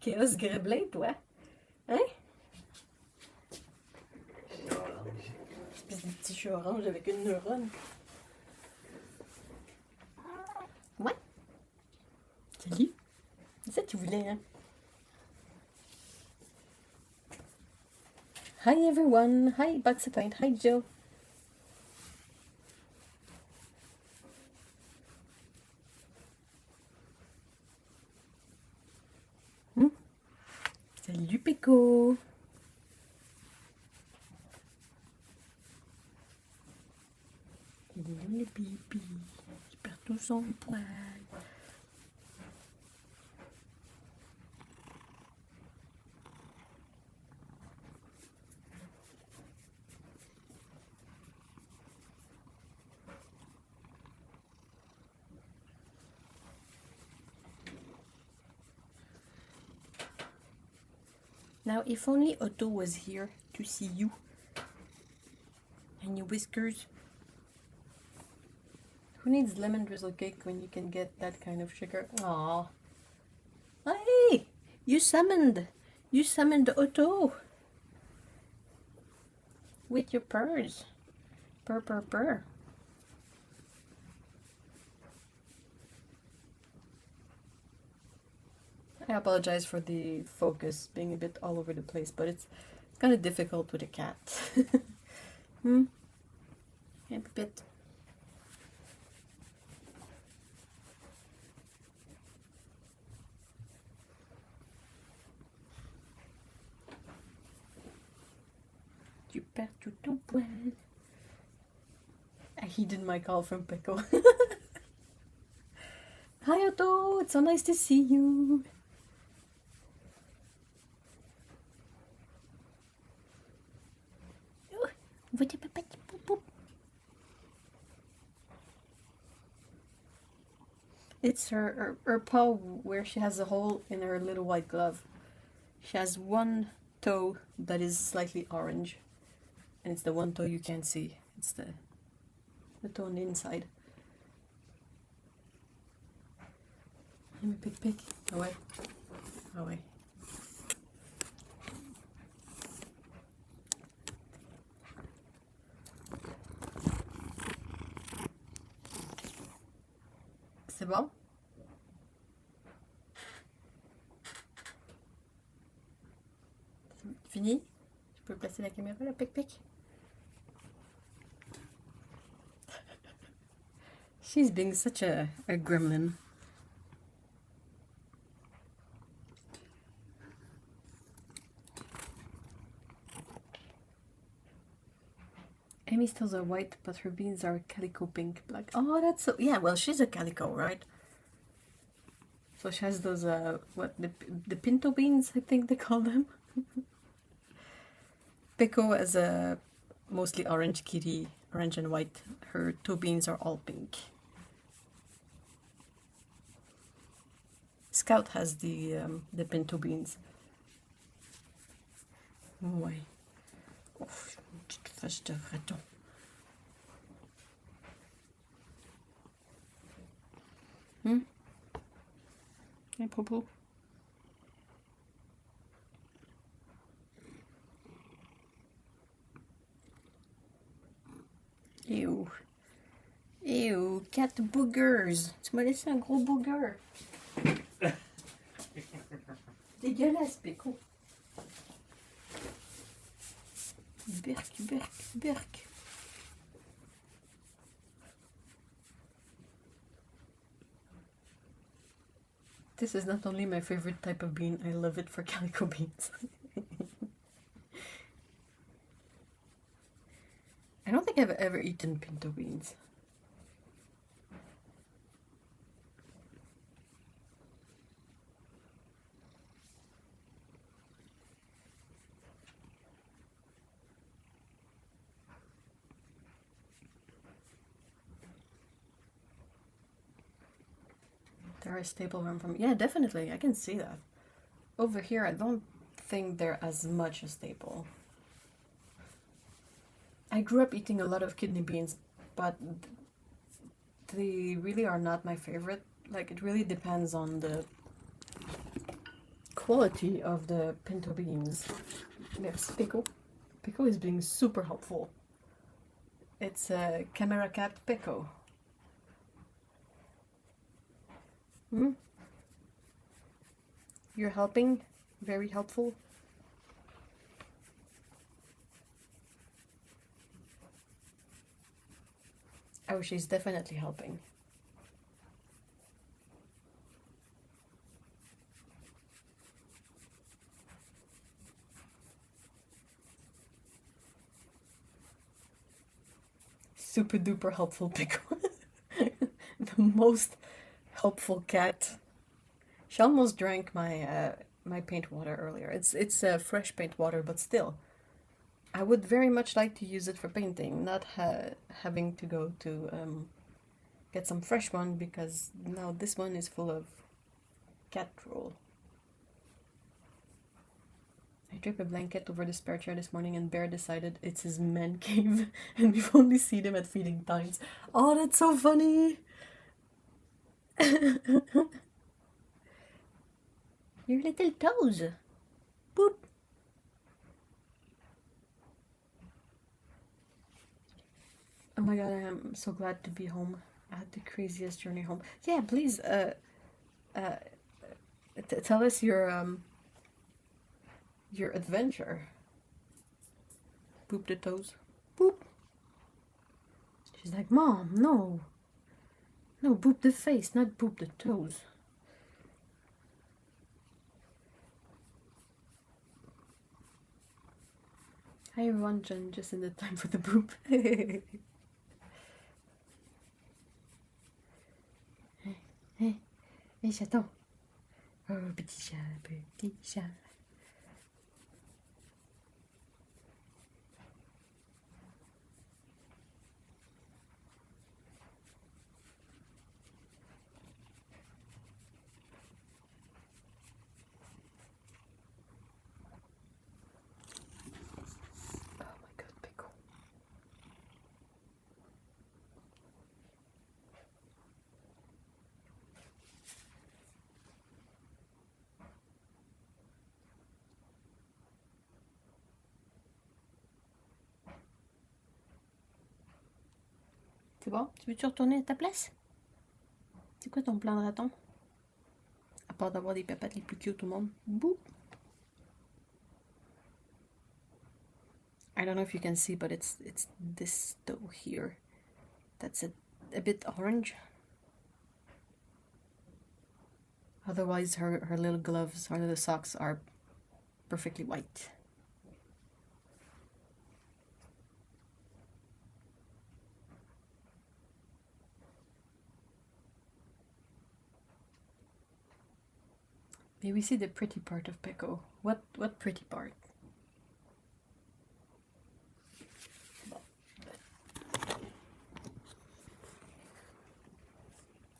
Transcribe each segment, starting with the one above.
Chaos Gremlin, toi? Hein? Espèce de petit chat orange avec une neurone. Ouais. Salut. C'est ça que tu voulais, hein? Hi everyone. Hi Bugsy Paint. Hi Joe. Salut Péco. Il est où le pipi? Il perd tout son poil. Now, if only Otto was here to see you and your whiskers. Who needs lemon drizzle cake when you can get that kind of sugar? Aww. Hey! You summoned Otto with your purrs. Purr, purr, purr. I apologize for the focus being a bit all over the place, but it's kind of difficult with a cat. A bit. Tu perds tout ton poil. I heeded my call from Pickle. Hi Otto, it's so nice to see you. It's her paw where she has a hole in her little white glove. She has one toe that is slightly orange, and it's the one toe you can't see. It's the toe on the inside. I'm a pig. Away. Away. C'est bon? Fini? Je peux placer la caméra là, pic. She's being such a gremlin. Amy's tails are white, but her beans are calico pink, black. Oh, that's so... Yeah, well, she's a calico, right? So she has those, what, the pinto beans, I think they call them. Pico is a mostly orange kitty, orange and white. Her toe beans are all pink. Scout has the pinto beans. Ouais. Oh, une petite face de raton. À propos. Ew. Ew, cat boogers. Tu m'as laissé un gros booger. Dégueulasse, Péco. Berk. This is not only my favorite type of bean, I love it for calico beans. I don't think I've ever eaten pinto beans. They're a staple from... Yeah, definitely. I can see that. Over here, I don't think they're as much a staple. I grew up eating a lot of kidney beans, but they really are not my favorite. Like, it really depends on the quality of the pinto beans. Yes, Pico. Pico is being super helpful. It's a camera cat Pico. Hmm? You're helping? Very helpful. Oh, she's definitely helping. Super duper helpful Pico. The most helpful cat. She almost drank my my paint water earlier. It's fresh paint water, but still, I would very much like to use it for painting, not having to go to get some fresh one, because now this one is full of cat drool. I draped a blanket over the spare chair this morning and Bear decided it's his man cave and we've only seen him at feeding times. Oh, that's so funny! Your little toes! Boop! Oh my god, I am so glad to be home. I had the craziest journey home. Yeah, please, tell us your adventure. Boop the toes. Boop. She's like, Mom, no. No, boop the face, not boop the toes. Hi everyone, Jen, just in the time for the boop. Hey, chaton. Oh, petit chat, petit chat. Oh my god, Pico. C'est bon? Tu veux-tu retourner à ta place? C'est quoi ton plan de raton? À part d'avoir des papates les plus cute au monde. Boop! I don't know if you can see, but it's this toe here. That's a bit orange. Otherwise, her little gloves, her little socks are perfectly white. May we see the pretty part of Pico? What pretty part?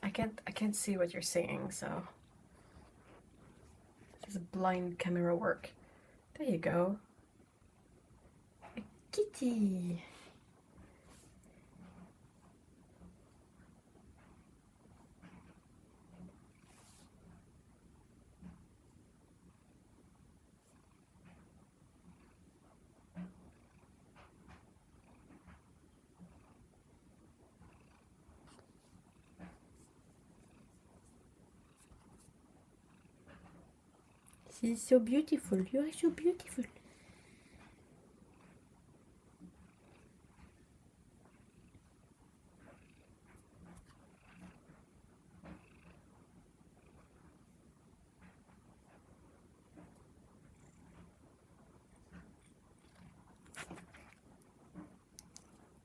I can't see what you're saying, so just blind camera work. There you go. A kitty. She's so beautiful. You are so beautiful.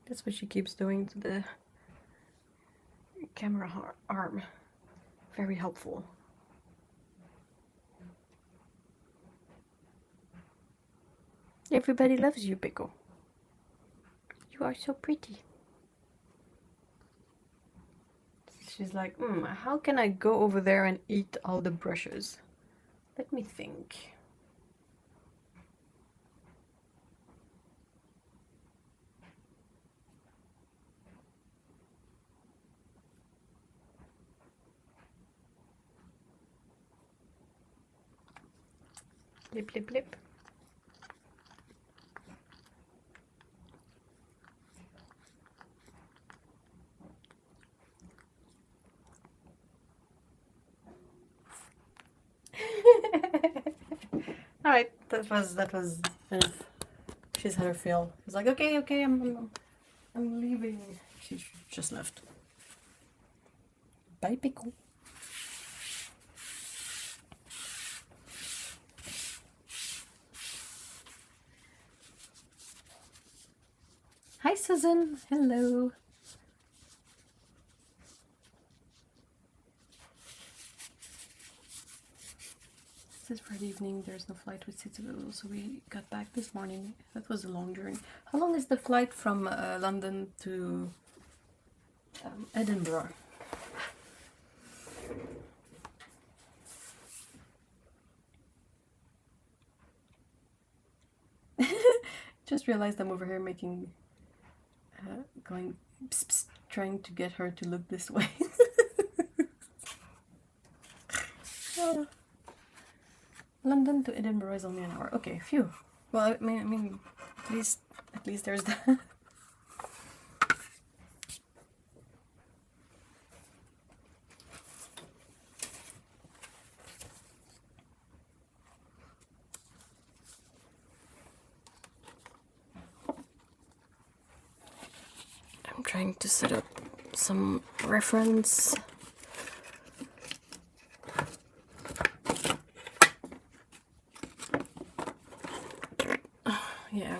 That's what she keeps doing to the camera arm. Very helpful. Everybody loves you, Pico. You are so pretty. She's like, how can I go over there and eat all the brushes? Let me think. Blip, blip, blip. All right, that was enough. She's had her fill. She's like, okay, I'm leaving. She just left. Bye, Pickle. Hi, Susan. Hello. This is Friday evening. There's no flight with seats available, so we got back this morning. That was a long journey. How long is the flight from London to Edinburgh? Just realized I'm over here making, going, pss, pss, trying to get her to look this way. London to Edinburgh is only an hour. Okay, phew. Well, I mean, at least there's that. I'm trying to set up some reference. Yeah,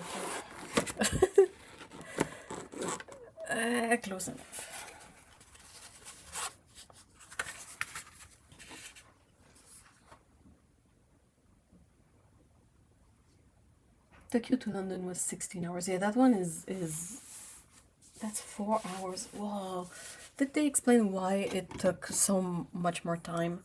okay. Close enough. Tokyo to London was 16 hours. Yeah, that one is that's 4 hours. Whoa. Did they explain why it took so much more time?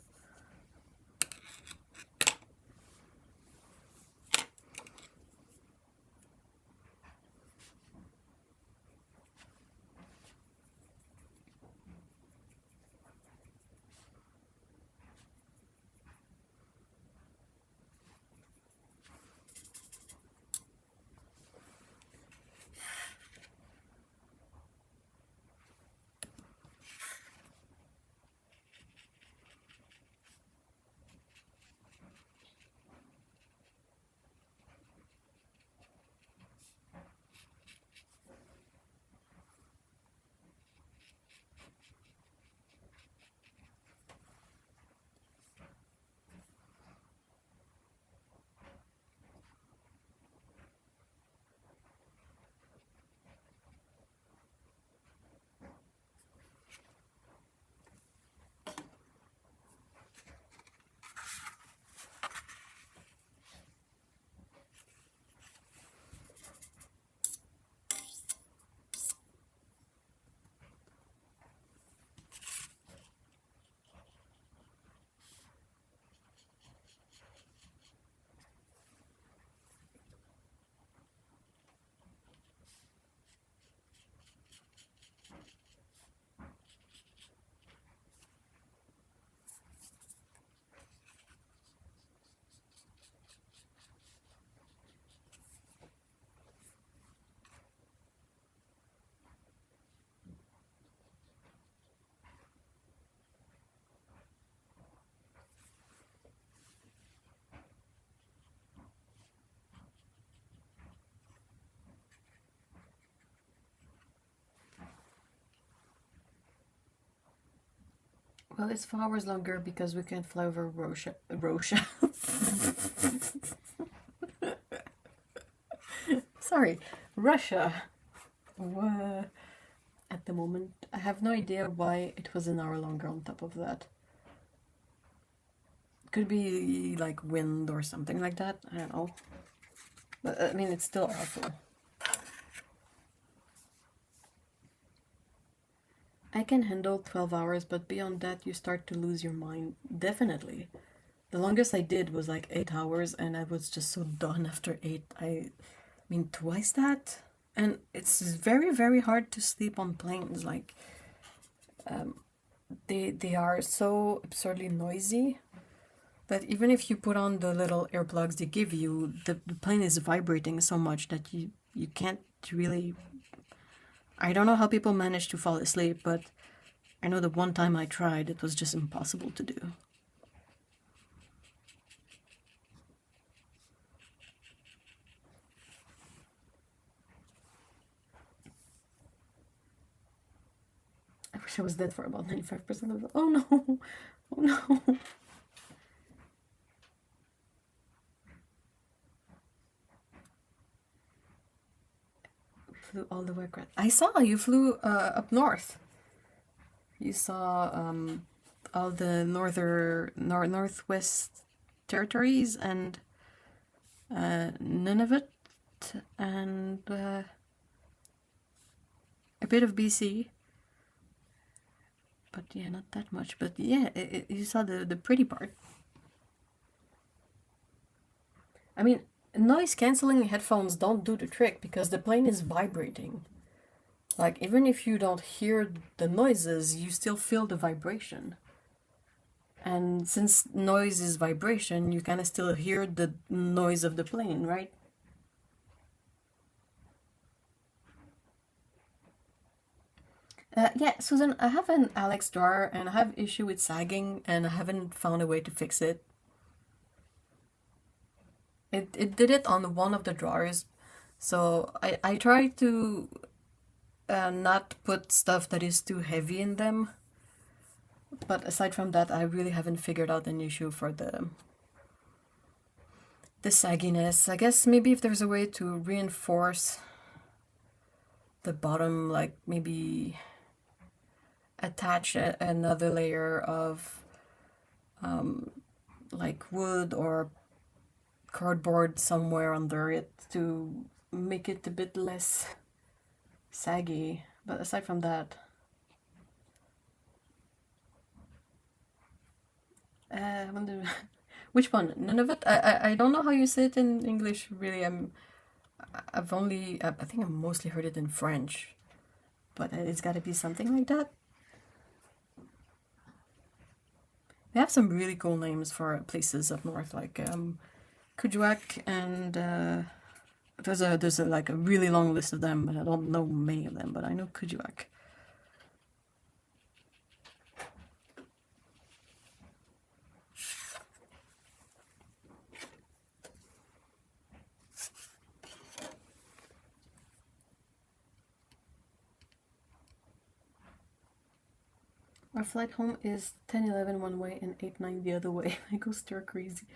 Well, it's 4 hours longer because we can't fly over Russia. Sorry, Russia. At the moment, I have no idea why it was an hour longer on top of that. Could be like wind or something like that. I don't know. But I mean, it's still awful. I can handle 12 hours, but beyond that, you start to lose your mind. Definitely. The longest I did was like 8 hours, and I was just so done after 8. I mean, twice that. And it's very, very hard to sleep on planes. Like, they are so absurdly noisy But even if you put on the little earplugs they give you, the plane is vibrating so much that you can't really... I don't know how people manage to fall asleep, but I know the one time I tried, it was just impossible to do. I wish I was dead for about 95% of it. Oh no! Oh no! Flew all the way across. I saw you flew up north. You saw all the northwest territories and Nunavut and a bit of BC. But yeah, not that much. But yeah, you saw the pretty part. I mean, noise cancelling headphones don't do the trick because the plane is vibrating. Like, even if you don't hear the noises, you still feel the vibration. And since noise is vibration, you kind of still hear the noise of the plane, right? Yeah, Susan, I have an Alex drawer and I have issue with sagging and I haven't found a way to fix it. It did it on one of the drawers, so I try to not put stuff that is too heavy in them. But aside from that, I really haven't figured out an issue for the sagginess. I guess maybe if there's a way to reinforce the bottom, like maybe attach another layer of like wood or cardboard somewhere under it to make it a bit less saggy. But aside from that, I wonder which one? None of it. I don't know how you say it in English. Really, I've only I think I've mostly heard it in French, but it's got to be something like that. They have some really cool names for places up north, like Kuujjuaq, and there's a like a really long list of them, but I don't know many of them, but I know Kuujjuaq. Our flight home is 10:11 one way and 8:09 the other way. I go stir crazy.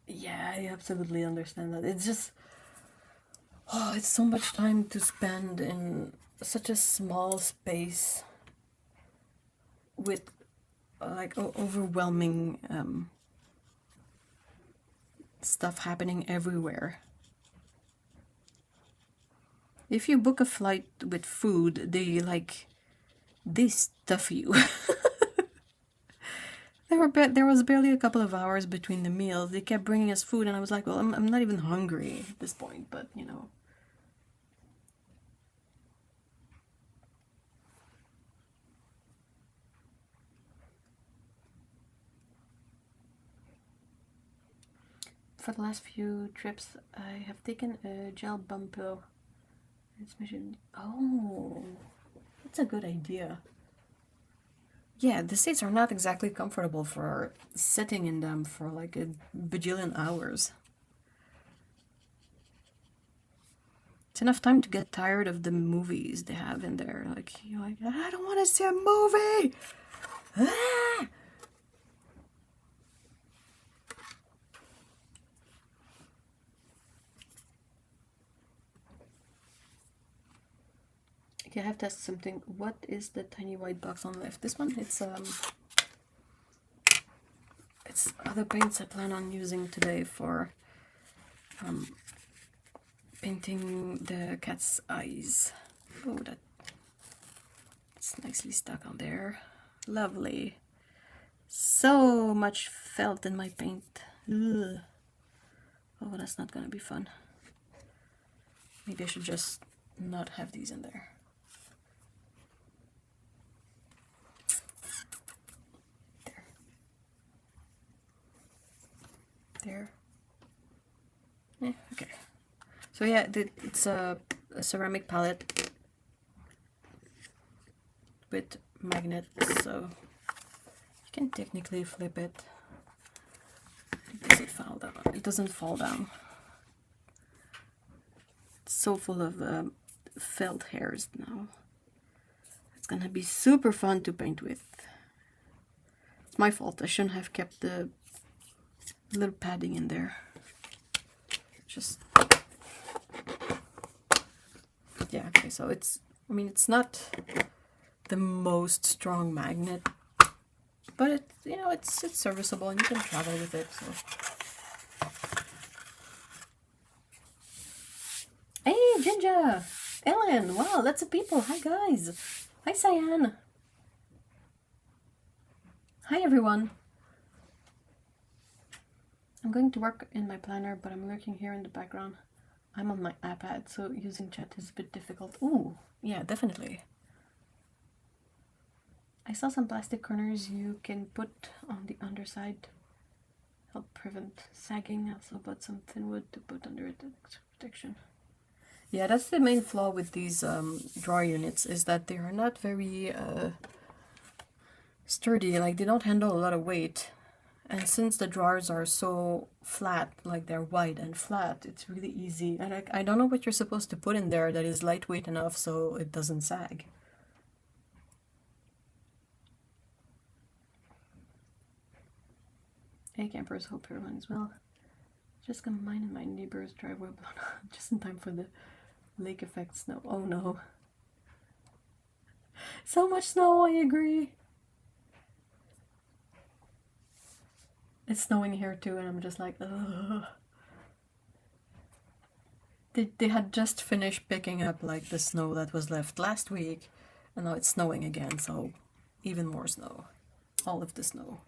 Yeah, I absolutely understand that. It's just, oh, it's so much time to spend in such a small space with like overwhelming stuff happening everywhere. If you book a flight with food, they stuff you. There was barely a couple of hours between the meals. They kept bringing us food, and I was like, well, I'm not even hungry at this point, but you know. For the last few trips, I have taken a gel bum pill. It's measured. Oh, that's a good idea. Yeah, the seats are not exactly comfortable for sitting in them for like a bajillion hours. It's enough time to get tired of the movies they have in there. Like, you're like, I don't want to see a movie! Ah! Okay, I have to ask something. What is the tiny white box on the left? This one? It's other paints I plan on using today for painting the cat's eyes. Oh, that's nicely stuck on there. Lovely. So much felt in my paint. Ugh. Oh, that's not gonna be fun. Maybe I should just not have these in there. There. there. Yeah, okay. So yeah, it's a ceramic palette with magnets, so you can technically flip it. It doesn't fall down. It doesn't fall down. It's so full of felt hairs now. It's gonna be super fun to paint with. It's my fault. I shouldn't have kept the little padding in there. Just yeah. Okay. So it's. I mean, it's not the most strong magnet, but it, you know, it's serviceable and you can travel with it. So. Hey, Ginger, Ellen, wow, lots of people. Hi guys. Hi Cyan. Hi everyone. I'm going to work in my planner, but I'm lurking here in the background. I'm on my iPad, so using chat is a bit difficult. Ooh, yeah, definitely. I saw some plastic corners you can put on the underside. Help prevent sagging. I also bought some thin wood to put under it as protection. Yeah, that's the main flaw with these drawer units, is that they are not very sturdy. Like, they don't handle a lot of weight. And since the drawers are so flat, like they're wide and flat, it's really easy. And I don't know what you're supposed to put in there that is lightweight enough so it doesn't sag. Hey campers, hope everyone is well. Just got mine in my neighbor's driveway blown up just in time for the lake effect snow. Oh no. So much snow, I agree. It's snowing here too, and I'm just like, ugh. They had just finished picking up like the snow that was left last week, and now it's snowing again, so even more snow. All of the snow.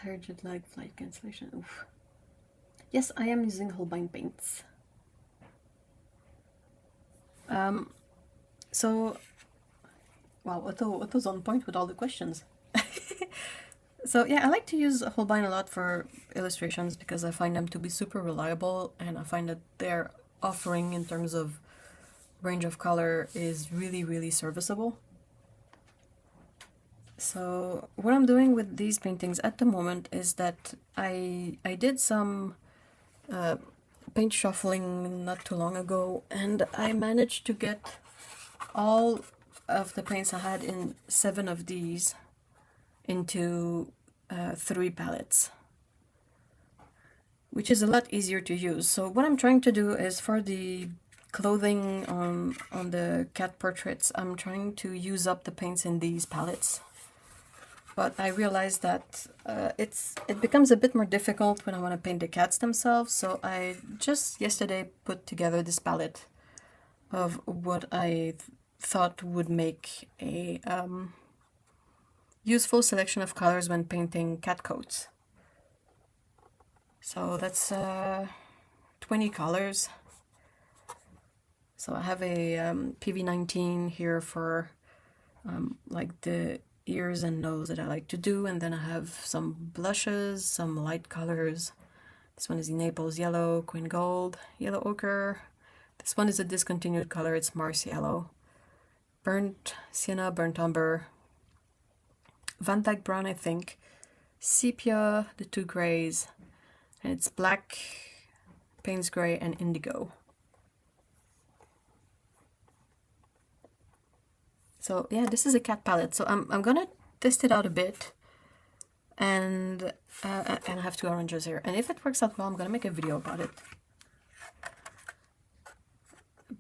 Tire jet lag, flight cancellation. Oof. Yes, I am using Holbein paints. So, wow, Otto's on point with all the questions. So yeah, I like to use Holbein a lot for illustrations because I find them to be super reliable, and I find that their offering in terms of range of color is really, really serviceable. So what I'm doing with these paintings at the moment is that I did some paint shuffling not too long ago, and I managed to get all of the paints I had in 7 of these into 3 palettes, which is a lot easier to use. So what I'm trying to do is for the clothing on the cat portraits, I'm trying to use up the paints in these palettes. But I realized that it becomes a bit more difficult when I want to paint the cats themselves, so I just yesterday put together this palette of what I thought would make a useful selection of colors when painting cat coats. So that's 20 colors. So I have a PV19 here for like the ears and nose that I like to do, and then I have some blushes, some light colors. This one is Naples yellow, Queen Gold, yellow ochre. This one is a discontinued color, it's Mars yellow. Burnt sienna, burnt umber, Van Dyke brown, I think, sepia, the 2 grays, and it's black, Payne's gray, and indigo. So yeah, this is a cat palette. So I'm gonna test it out a bit, and I have 2 oranges here. And if it works out well, I'm gonna make a video about it.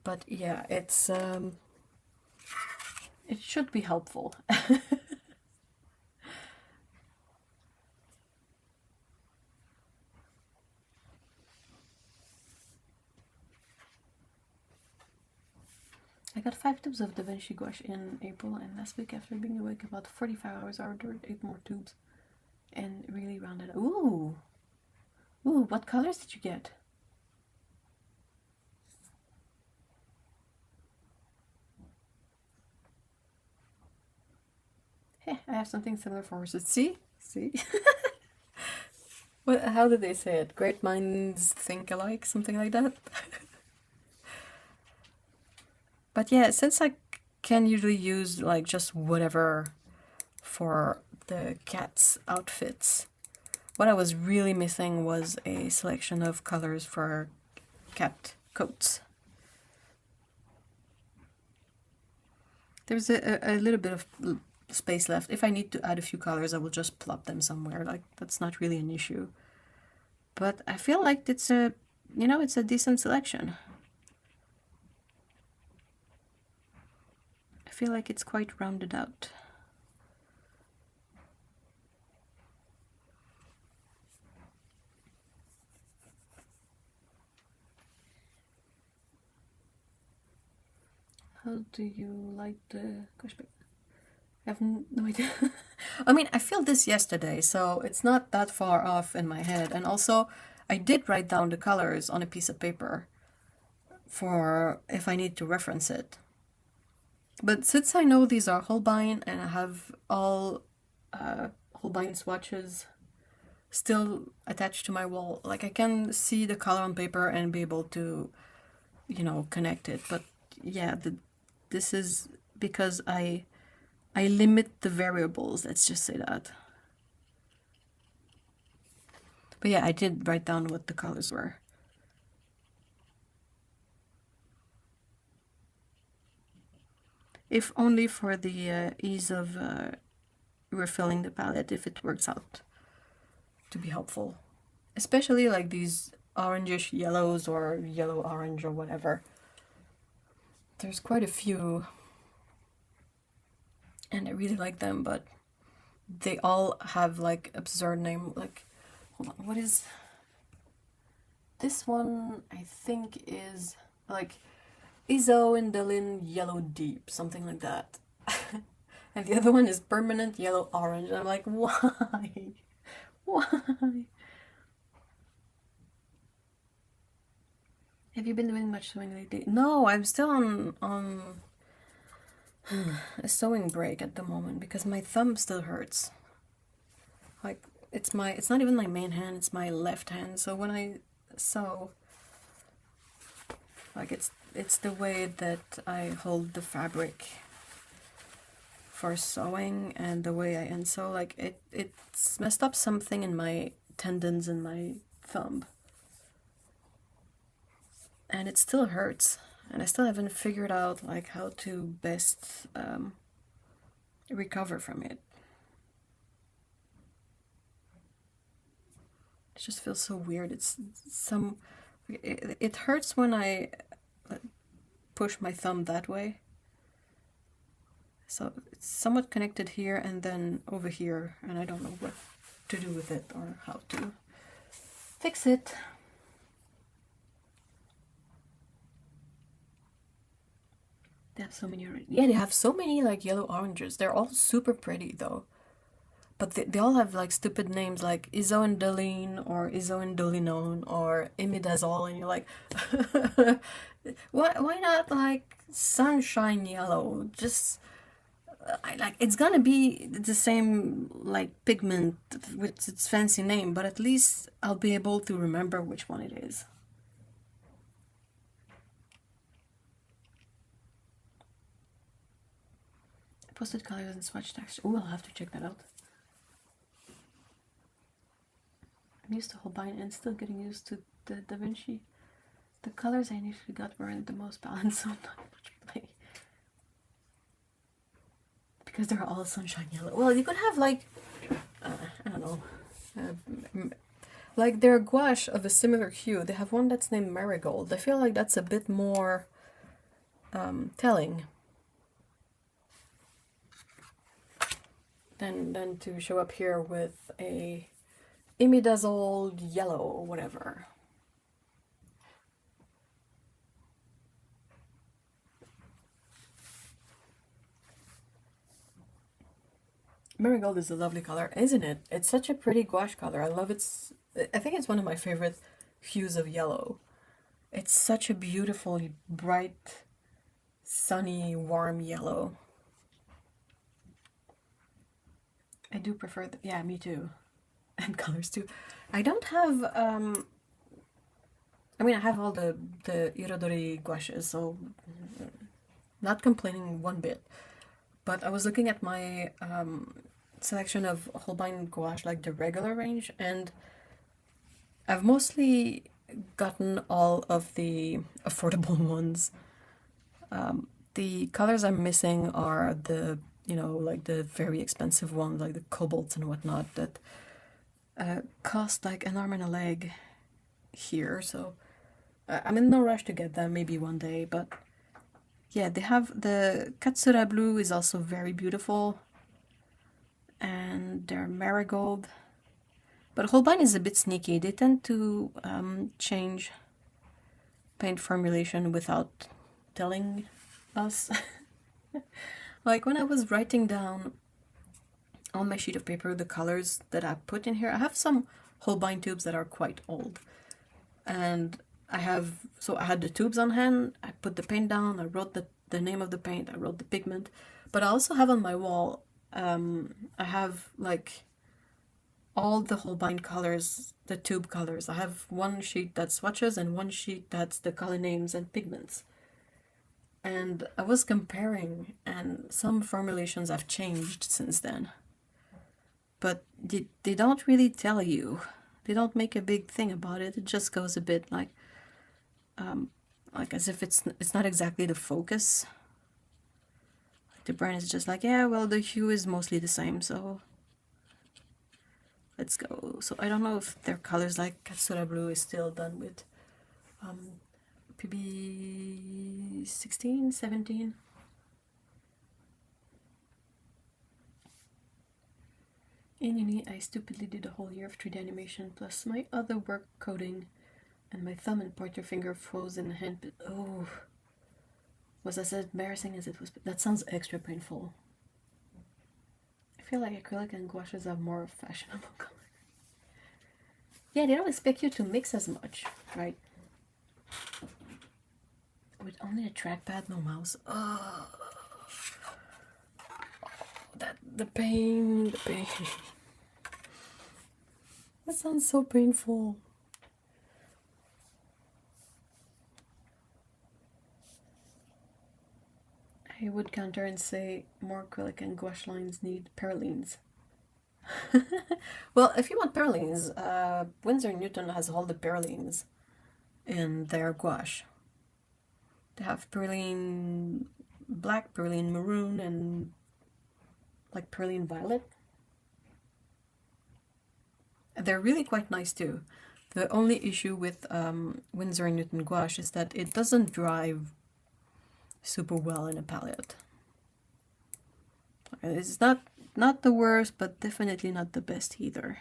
But yeah, it's it should be helpful. I got 5 tubes of Da Vinci gouache in April, and last week after being awake about 45 hours I ordered 8 more tubes and really rounded. Ooh! Ooh, what colors did you get? Hey, I have something similar for horses. See? See? What? How did they say it? Great minds think alike? Something like that? But yeah, since I can usually use like just whatever for the cat's outfits, what I was really missing was a selection of colors for cat coats. There's a little bit of space left. If I need to add a few colors, I will just plop them somewhere. Like, that's not really an issue. But I feel like it's a, you know, it's a decent selection. I feel like it's quite rounded out. How do you like the gosh, I have no idea. I mean, I filmed this yesterday, so it's not that far off in my head. And also, I did write down the colors on a piece of paper for if I need to reference it. But since I know these are Holbein and I have all Holbein swatches still attached to my wall, like I can see the color on paper and be able to, you know, connect it. But yeah, this is because I limit the variables, let's just say that. But yeah, I did write down what the colors were. If only for the ease of refilling the palette, if it works out to be helpful. Especially like these orangish yellows or yellow orange or whatever. There's quite a few and I really like them, but they all have like absurd name. Like, hold on, what is this one? I think is like Iso Indolin Yellow Deep, something like that. And the other one is Permanent Yellow Orange. And I'm like, why? Why? Have you been doing much sewing lately? No, I'm still on a sewing break at the moment because my thumb still hurts. Like it's not even my main hand, it's my left hand. So when I sew, like it's the way that I hold the fabric for sewing and the way I unsew, like it's messed up something in my tendons in my thumb. And it still hurts. And I still haven't figured out like how to best recover from it. It just feels so weird. It hurts when I push my thumb that way. So it's somewhat connected here and then over here, and I don't know what to do with it or how to fix it. They have so many, yeah, they have so many like yellow oranges. They're all super pretty though. But they all have like stupid names like isoindoline or isoindolinone or imidazole, and you're like, why not like sunshine yellow? Just it's gonna be the same like pigment with its fancy name, but at least I'll be able to remember which one it is. Posted colors and swatch texture. Oh, I'll have to check that out. I'm used to Holbein and still getting used to the Da Vinci. The colors I initially got weren't the most balanced, so not much play. Because they're all sunshine yellow. Well, you could have like, I don't know, like their gouache of a similar hue. They have one that's named Marigold. I feel like that's a bit more telling than to show up here with a imidazole yellow or whatever. Marigold is a lovely color, isn't it? It's such a pretty gouache color. I love it. I think it's one of my favorite hues of yellow. It's such a beautiful, bright, sunny, warm yellow. I do prefer the, yeah, me too. And colors too. I don't have, I mean, I have all the Irodori gouaches, so not complaining one bit. But I was looking at my selection of Holbein gouache, like the regular range, and I've mostly gotten all of the affordable ones. The colors I'm missing are the, you know, like the very expensive ones, like the cobalts and whatnot, that cost like an arm and a leg here. So I'm in no rush to get them, maybe one day, but yeah, they have the Caturday blue is also very beautiful, and their marigold. But Holbein is a bit sneaky. They tend to change paint formulation without telling us. Like when I was writing down on my sheet of paper the colors that I put in here, I have some Holbein tubes that are quite old, and I had the tubes on hand, I put the paint down, I wrote the name of the paint, I wrote the pigment, but I also have on my wall, I have like all the Holbein colors, the tube colors. I have one sheet that's swatches and one sheet that's the color names and pigments. And I was comparing, and some formulations have changed since then. But they don't really tell you. They don't make a big thing about it. It just goes a bit like as if it's not exactly the focus. The brand is just like, yeah, well, the hue is mostly the same, so let's go. So I don't know if their colors like Catsura Blue is still done with PB 16, 17. In uni, I stupidly did a whole year of 3D animation plus my other work coding, and my thumb and pointer finger froze in the hand. Oh, was as embarrassing as it was. That sounds extra painful. I feel like acrylic and gouaches have more fashionable color. Yeah, they don't expect you to mix as much, right? With only a trackpad, no mouse. Oh, the pain. That sounds so painful. I would counter and say more acrylic and gouache lines need perylines. Well, if you want perylines, Winsor & Newton has all the perylines in their gouache. They have perylene black, perylene maroon, and like perylene violet. They're really quite nice too. The only issue with Winsor & Newton gouache is that it doesn't dry super well in a palette. It's not the worst, but definitely not the best either.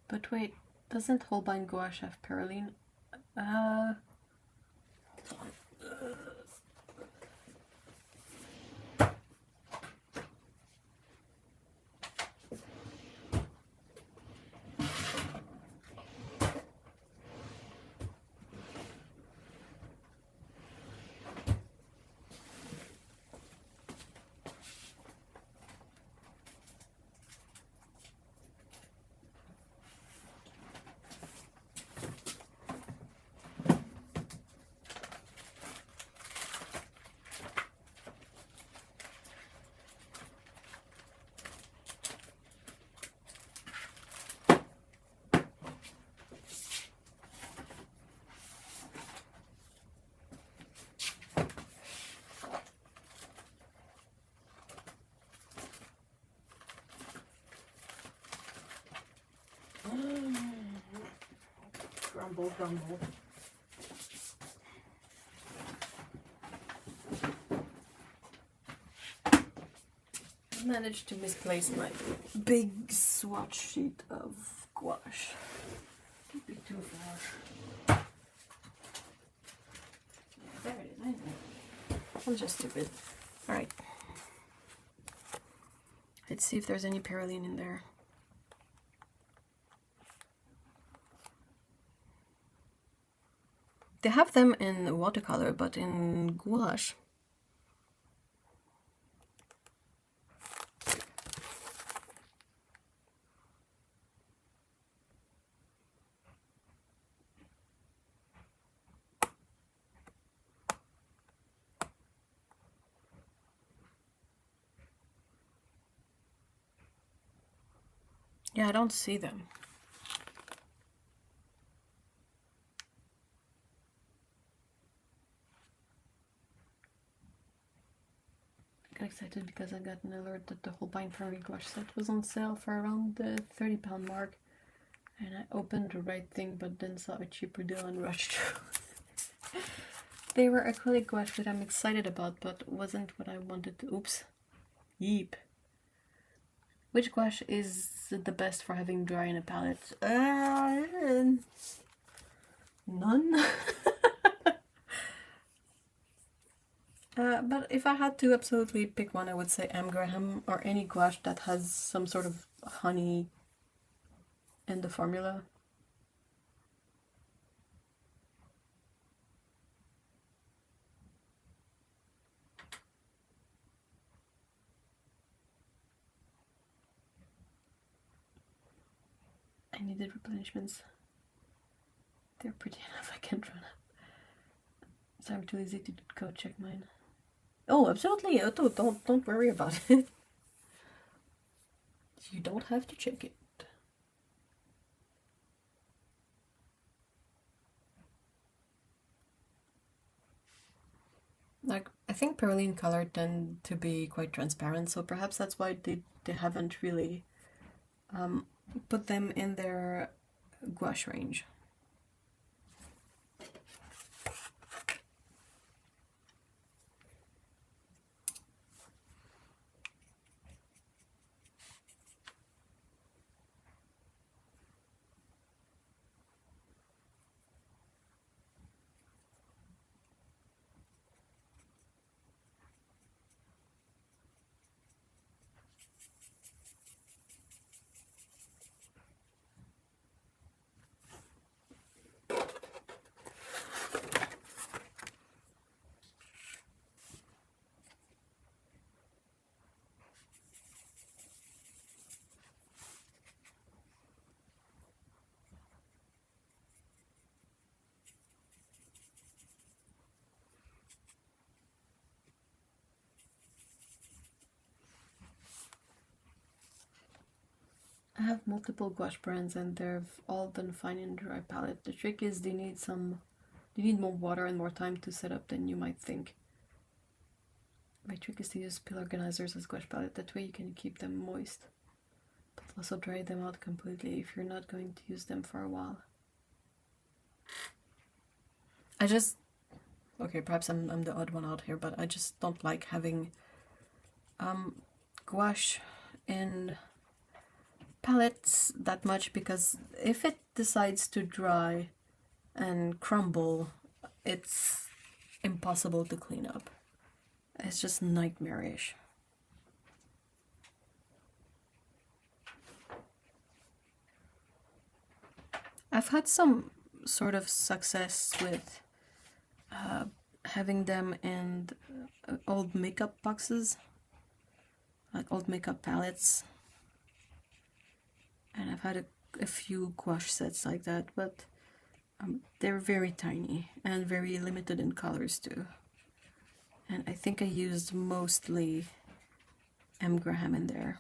But wait, doesn't Holbein gouache have perylene? Grumble, grumble. I managed to misplace my big swatch sheet of gouache. Can't be too far. Yeah, there it is. I know. I'm just stupid. Alright. Let's see if there's any perylene in there. They have them in watercolor, but in gouache. Yeah, I don't see them. I got excited because I got an alert that the Holbein Perylene gouache set was on sale for around the £30 mark. And I opened the right thing, but then saw a cheaper deal and rushed through. They were acrylic gouache that I'm excited about, but wasn't what I wanted to. Oops. Yeep. Which gouache is the best for having dry in a palette? None. But if I had to absolutely pick one, I would say M. Graham or any gouache that has some sort of honey in the formula. I needed replenishments. They're pretty enough, I can't run up. So I'm too lazy to go check mine. Oh, absolutely, don't worry about it. You don't have to check it. Like, I think Perylene color tend to be quite transparent, so perhaps that's why they haven't really put them in their gouache range. I have multiple gouache brands and they've all done fine in dry palette. The trick is they need more water and more time to set up than you might think. My trick is to use pill organizers as gouache palette, that way you can keep them moist, but also dry them out completely if you're not going to use them for a while. Okay, perhaps I'm the odd one out here, but I just don't like having gouache in palettes that much, because if it decides to dry and crumble, it's impossible to clean up. It's just nightmarish. I've had some sort of success with having them in old makeup boxes, like old makeup palettes, and I've had a few gouache sets like that, but they're very tiny and very limited in colors too. And I think I used mostly M. Graham in there.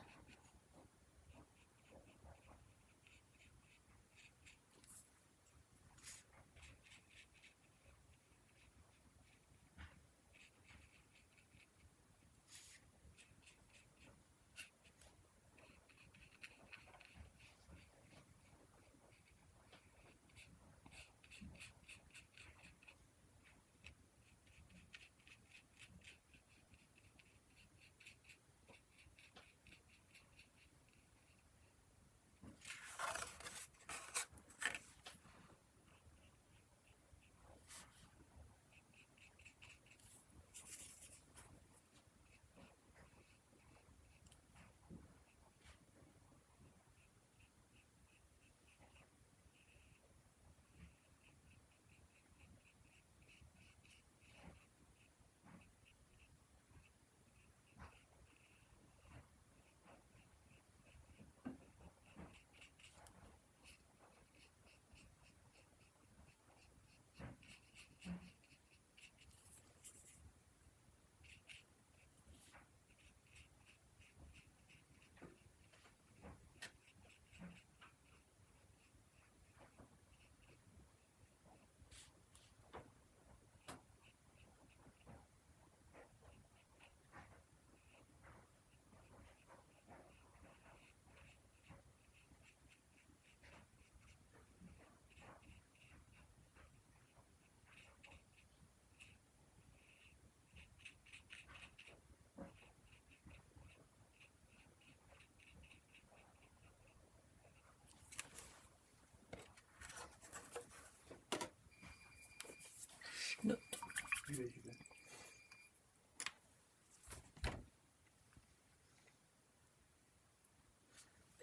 No.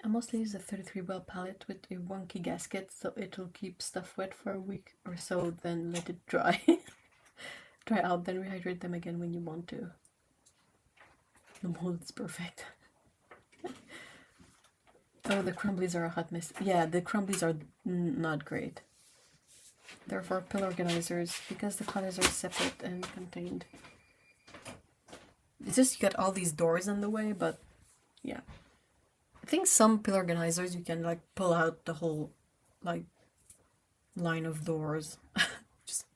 I mostly use a 33 well palette with a wonky gasket, so it'll keep stuff wet for a week or so, then let it dry. Dry out, then rehydrate them again when you want to. The mold is perfect. Oh, the crumblies are a hot mess. Yeah, the crumblies are not great. They're for pill organizers because the colors are separate and contained. It's just you got all these doors in the way, but yeah. I think some pill organizers you can like pull out the whole like line of doors. Just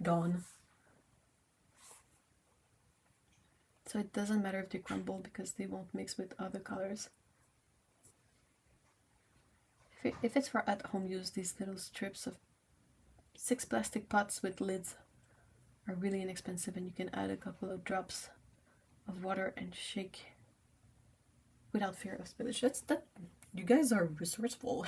gone. So it doesn't matter if they crumble because they won't mix with other colors. If it's for at-home use, these little strips of 6 plastic pots with lids are really inexpensive, and you can add a couple of drops of water and shake without fear of spillage. That you guys are resourceful.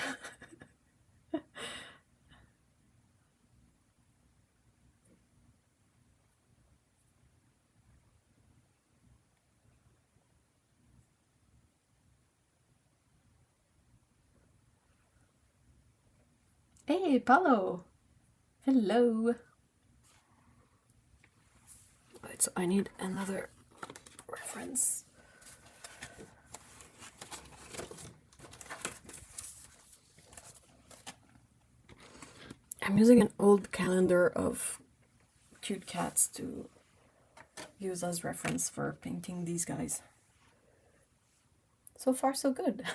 Hey, Paulo! Hello! Right, so I need another reference. I'm using an old calendar of cute cats to use as reference for painting these guys. So far, so good.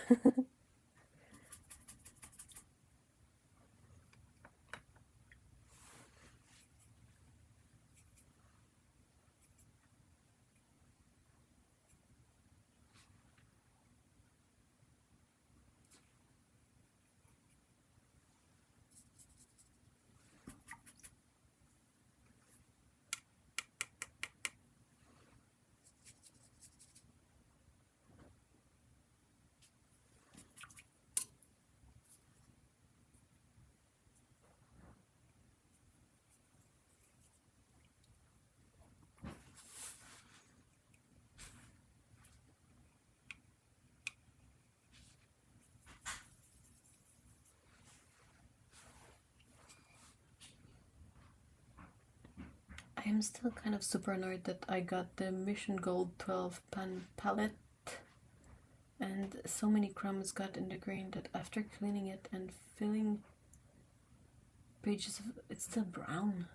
I am still kind of super annoyed that I got the Mission Gold 12 pan palette and so many crumbs got in the grain that after cleaning it and filling pages of it's still brown.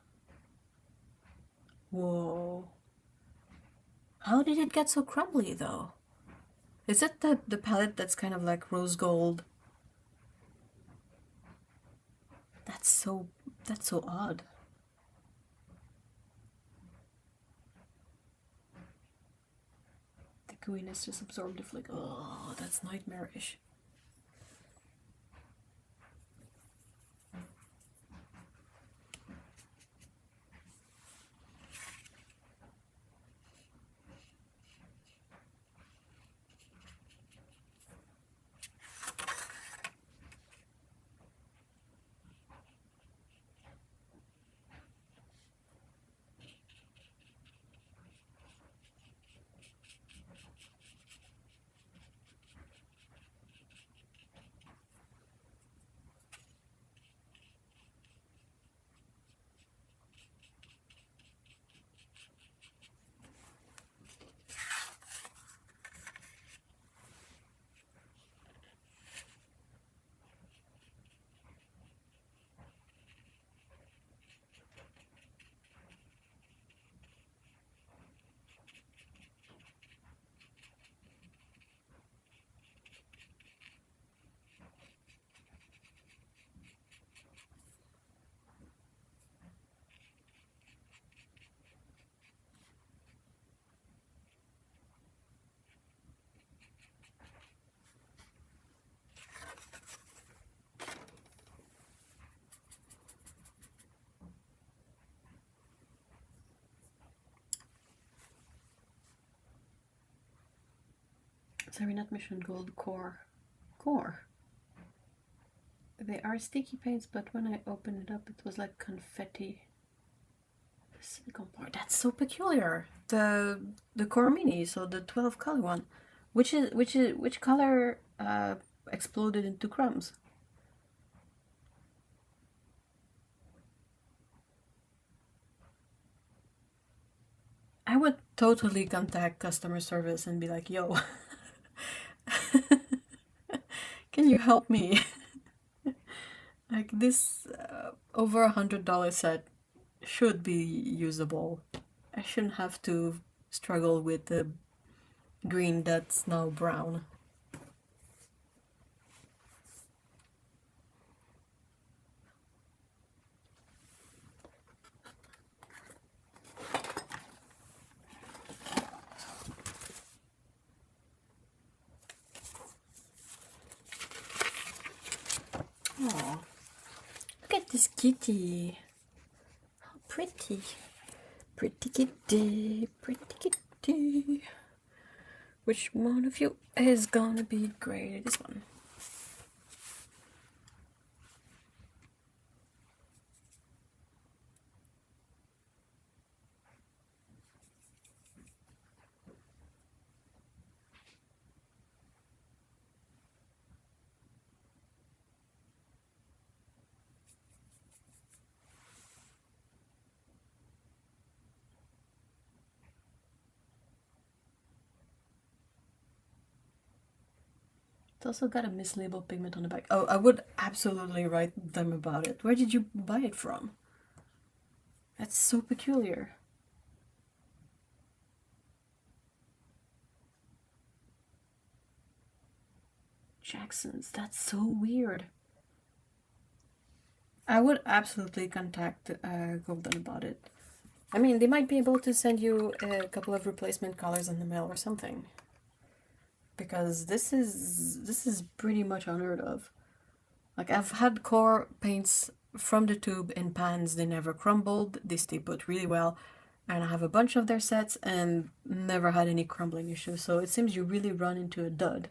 Whoa. How did it get so crumbly though? Is it the palette that's kind of like rose gold? That's so odd. The gooiness just absorbed the flick. Oh, that's nightmarish. Sorry, not Mission Gold, Core. They are sticky paints, but when I opened it up, it was like confetti. The silicone part. That's so peculiar. The Core Mini, so the 12 color one. Which color exploded into crumbs? I would totally contact customer service and be like, yo, can you help me? Like this over $100 set should be usable. I shouldn't have to struggle with the green that's now brown. Oh, look at this kitty. How pretty. Pretty kitty, pretty kitty. Which one of you is gonna be great? This one. It's also got a mislabeled pigment on the back. Oh, I would absolutely write them about it. Where did you buy it from? That's so peculiar. Jackson's, that's so weird. I would absolutely contact Golden about it. I mean, they might be able to send you a couple of replacement colors in the mail or something. Because this is pretty much unheard of. Like, I've had core paints from the tube in pans, they never crumbled, they stay put really well, and I have a bunch of their sets and never had any crumbling issues, so it seems you really run into a dud.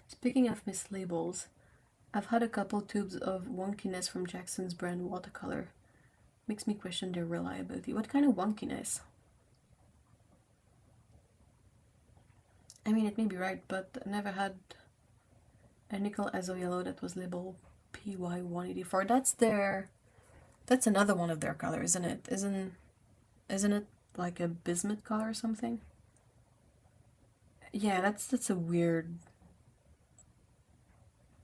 Speaking of mislabels, I've had a couple tubes of wonkiness from Jackson's brand watercolor. Makes me question their reliability. What kind of wonkiness? I mean, it may be right, but I never had a nickel azo yellow that was labeled PY184. That's another one of their colors, isn't it? Isn't it like a bismuth color or something? Yeah, that's a weird.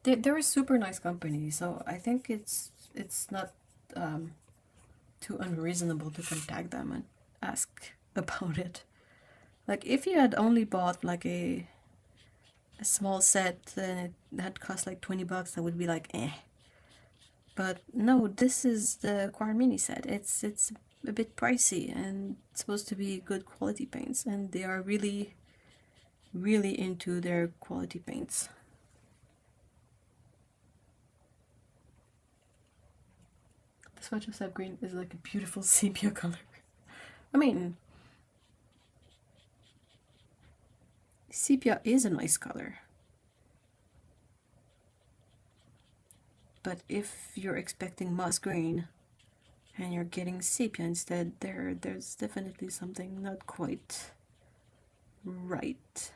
They're a super nice company, so I think it's not too unreasonable to contact them and ask about it. Like, if you had only bought like a small set and it had cost like 20 bucks, I would be like, eh. But no, this is the Quar Mini set. It's a bit pricey and it's supposed to be good quality paints, and they are really, really into their quality paints. The swatch of sap green is like a beautiful sepia color. I mean, sepia is a nice color. But if you're expecting moss green and you're getting sepia instead, there's definitely something not quite right.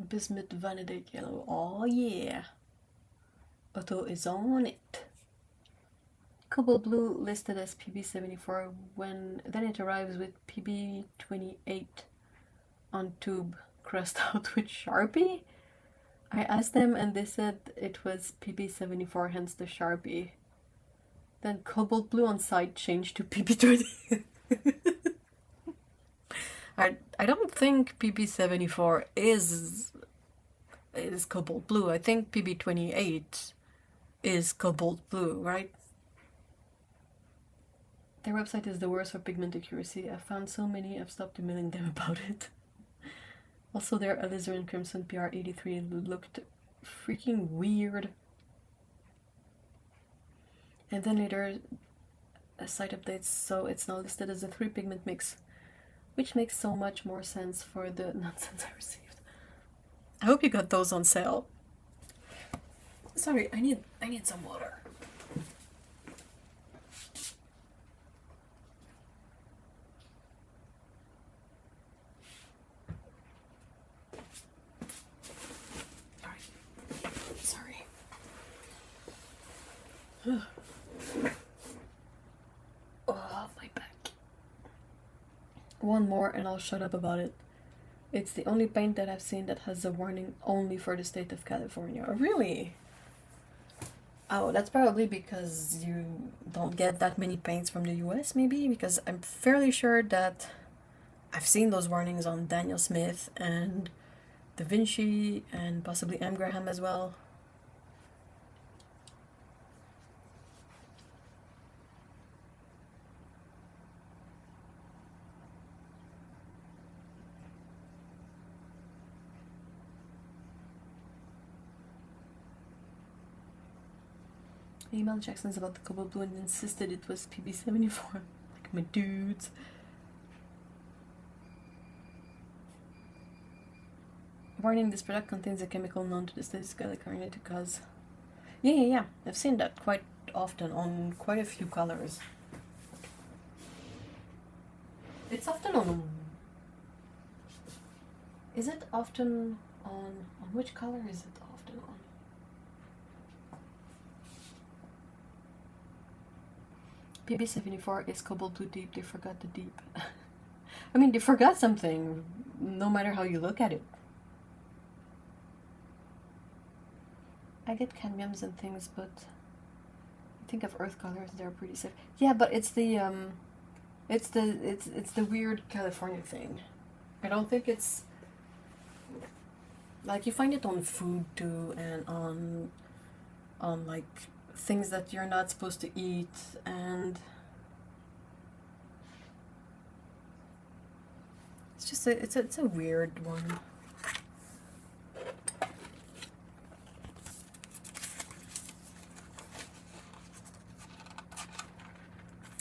Bismuth Vanadate Yellow. Oh yeah. Otto is on it. Cobalt Blue listed as PB74 when then it arrives with PB28 on tube, crossed out with Sharpie. I asked them and they said it was PB74, hence the Sharpie. Then Cobalt Blue on site changed to PB20. I don't think PB74 is cobalt blue. I think PB28 is cobalt blue, right? Their website is the worst for pigment accuracy. I've found so many, I've stopped emailing them about it. Also, their alizarin crimson PR83 looked freaking weird. And then later, a site updates, so it's now listed as a 3 pigment mix, which makes so much more sense for the nonsense I received. I hope you got those on sale. Sorry, I need some water. Sorry. Oh, my back. One more and I'll shut up about it. It's the only paint that I've seen that has a warning only for the state of California. Really? Oh, that's probably because you don't get that many paints from the US, maybe? Because I'm fairly sure that I've seen those warnings on Daniel Smith and Da Vinci and possibly M. Graham as well. I emailed Jackson's about the cobalt blue and insisted it was PB74. Like my dudes. Warning, this product contains a chemical known to the statistical carnet to cause... Yeah. I've seen that quite often on quite a few colors. It's often on... Is it often on... On which color is it often on? PB74 is cobalt blue deep. They forgot the deep. I mean, they forgot something, no matter how you look at it. I get cadmiums and things, but I think of earth colors, they're pretty safe. Yeah, but it's the weird California thing. I don't think it's like you find it on food too, and on like things that you're not supposed to eat, and it's just it's a weird one.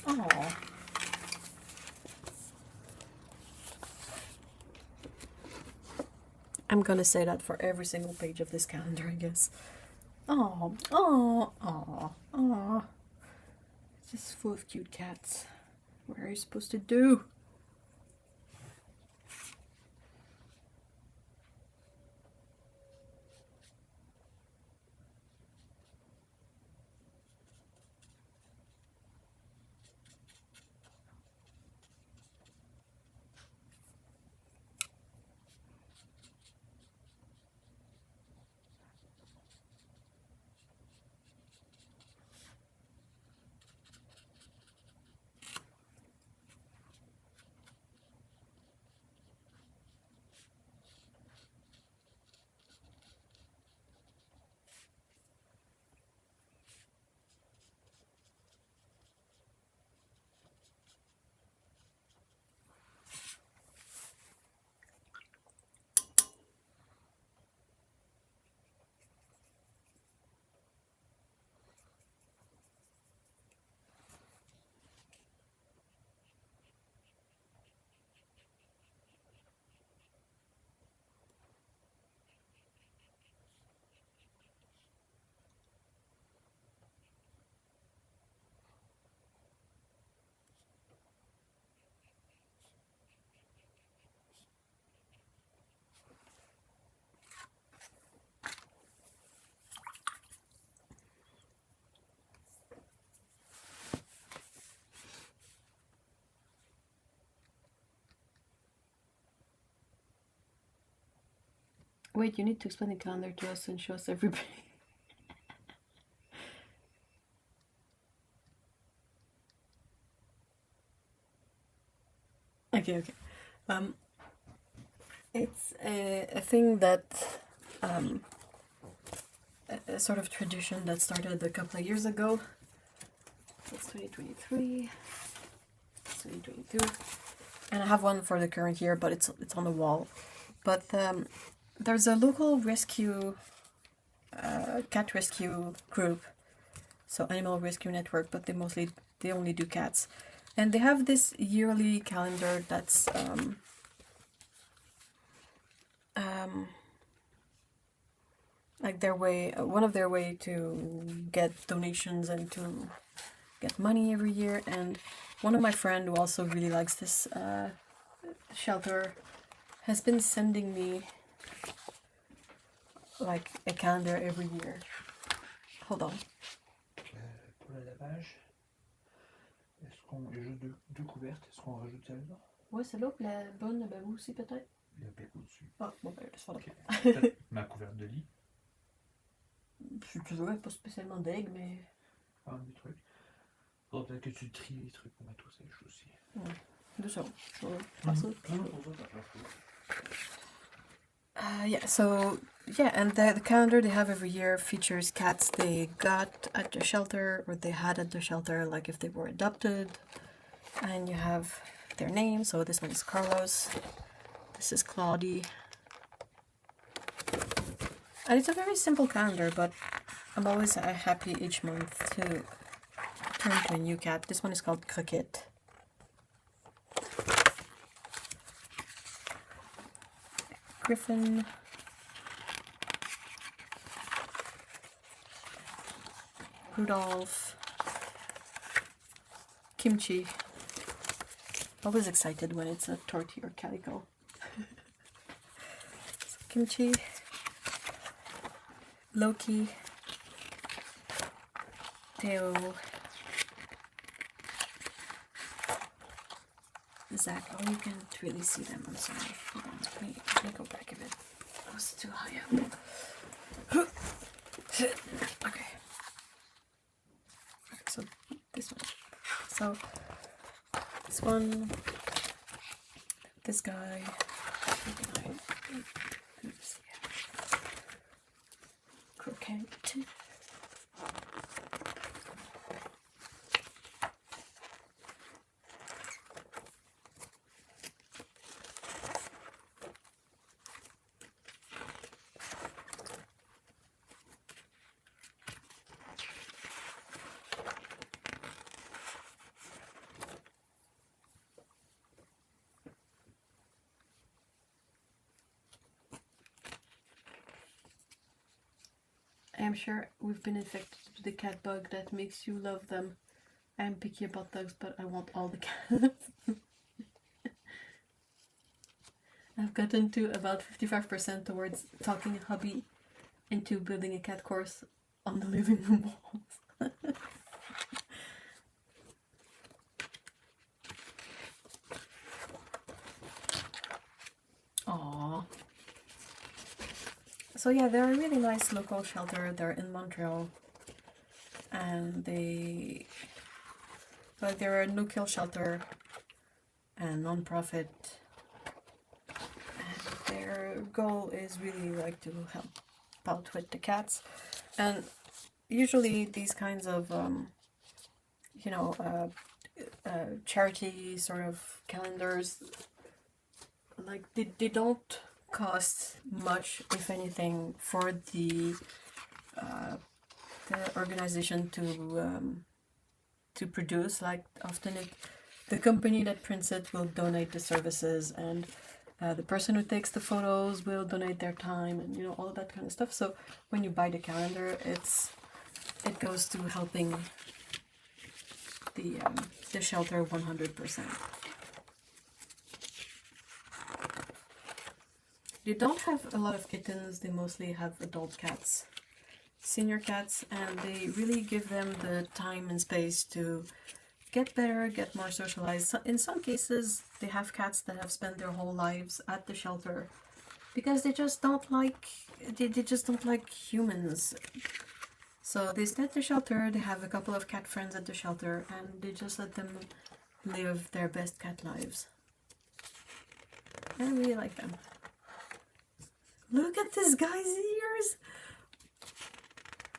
Oh. I'm gonna say that for every single page of this calendar, I guess. Oh. It's just full of cute cats. What are you supposed to do? Wait, you need to explain the calendar to us and show us everybody. Okay. It's a thing that, a sort of tradition that started a couple of years ago. It's 2023, it's 2022, and I have one for the current year, but it's on the wall. But there's a local rescue, cat rescue group, so Animal Rescue Network, but they only do cats, and they have this yearly calendar that's like their way, one of their way to get donations and to get money every year. And one of my friend who also really likes this shelter has been sending me like a calendar every year. Hold on. Pour le lavage, est-ce qu'on a juste deux couvertes, est-ce qu'on rajoute celle-là? Ouais, c'est l'autre, la bonne, le babou aussi peut-être. Il y a un pépo dessus. Ah, bon ben, laisse faire. Okay. Ma couverte de lit. Si tu veux, pas spécialement d'aigle, mais... Ah, des trucs. Faudrait peut-être que tu tries les trucs pour mettre au sèche aussi. Ouais, 2 secondes, je vais faire ça. Yeah, so, yeah, and the calendar they have every year features cats they got at the shelter, or they had at the shelter, like if they were adopted. And you have their name, so this one is Carlos, this is Claudie. And it's a very simple calendar, but I'm always happy each month to turn to a new cat. This one is called Croquette. Griffin. Rudolph. Kimchi. Always excited when it's a tortie or calico. So, Kimchi. Loki. Theo. Zach. Oh, you can't really see them. I'm sorry. Hold on. Let me go back a bit. I was too high up. Okay. So this one. So this one. This guy. Croquette. I'm sure we've been infected with the cat bug that makes you love them. I'm picky about dogs, but I want all the cats. I've gotten to about 55% towards talking hubby into building a cat course on the living room walls. Aww. So yeah, they're a really nice local shelter. They're in Montreal, and they're a no-kill shelter and non-profit. And their goal is really like to help out with the cats. And usually these kinds of charity sort of calendars, like they don't cost much, if anything, for the organization to produce. Like often the company that prints it will donate the services, and the person who takes the photos will donate their time, and all of that kind of stuff. So when you buy the calendar, it goes to helping the shelter 100%. They don't have a lot of kittens, they mostly have adult cats, senior cats, and they really give them the time and space to get better, get more socialized. So in some cases, they have cats that have spent their whole lives at the shelter because they just don't like humans. So they stay at the shelter, they have a couple of cat friends at the shelter, and they just let them live their best cat lives. I really like them. Look at this guy's ears.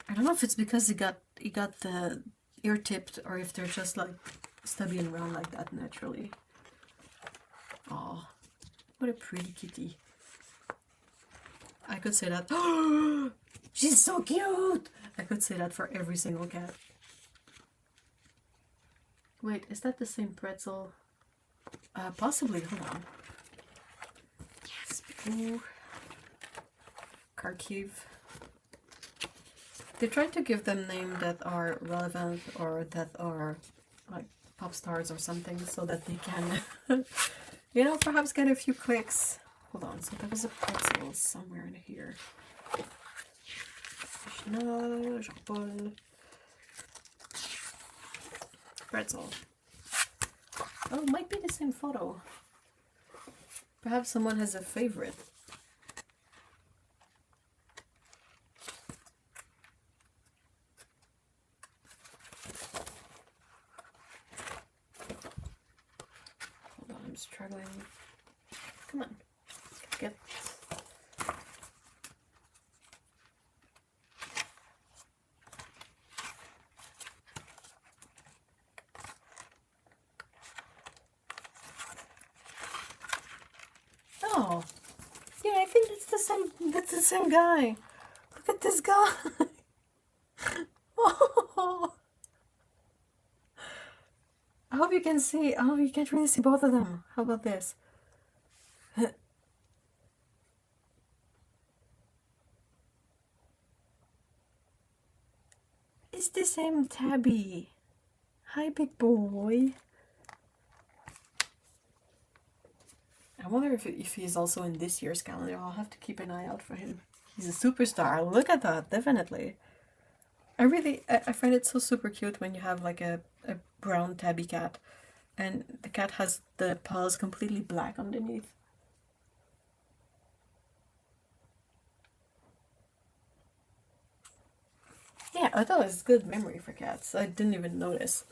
I don't know if it's because he got the ear tipped or if they're just like stubby and round like that naturally. Oh, what a pretty kitty. I could say that. She's so cute! I could say that for every single cat. Wait, is that the same pretzel? Possibly, hold on. Ooh. Kharkiv. They try to give them names that are relevant or that are like pop stars or something so that they can, you know, perhaps get a few clicks. Hold on, so there was a pretzel somewhere in here. Jean-Paul. Pretzel. Oh, it might be the same photo. Perhaps someone has a favorite. Hold on, I'm struggling. Come on. Get. Oh, yeah, I think that's the same. That's the same guy. Look at this guy. Oh, I hope you can see. Oh, you can't really see both of them. How about this? It's the same tabby. Hi, big boy. I wonder if he's also in this year's calendar. I'll have to keep an eye out for him. He's a superstar. Look at that, definitely. I find it so super cute when you have like a brown tabby cat and the cat has the paws completely black underneath. Yeah, I thought it was good memory for cats. I didn't even notice.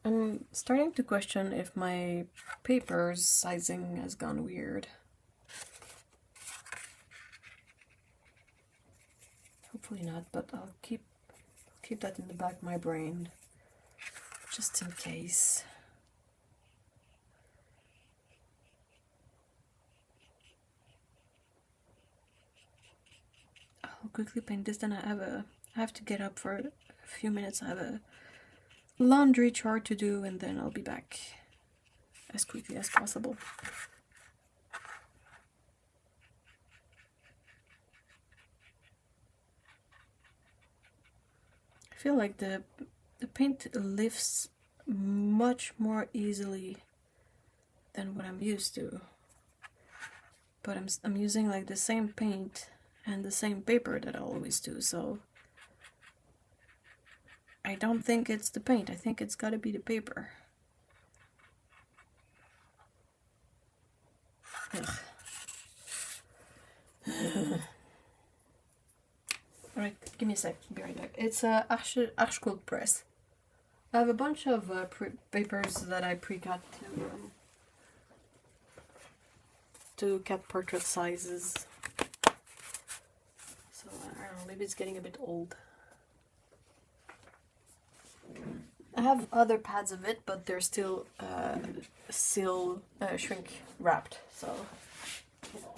I'm starting to question if my paper's sizing has gone weird. Hopefully not, but I'll keep that in the back of my brain, just in case. I'll quickly paint this, then I have to get up for a few minutes. I have a laundry chore to do, and then I'll be back as quickly as possible. I feel like the paint lifts much more easily than what I'm used to, but I'm using like the same paint and the same paper that I always do, so I don't think it's the paint. I think it's gotta be the paper. Alright, give me a sec. I'll be right back. It's a Archgold press. I have a bunch of papers that I pre-cut to cat portrait sizes. So I don't know, maybe it's getting a bit old. I have other pads of it, but they're still shrink wrapped, so you know.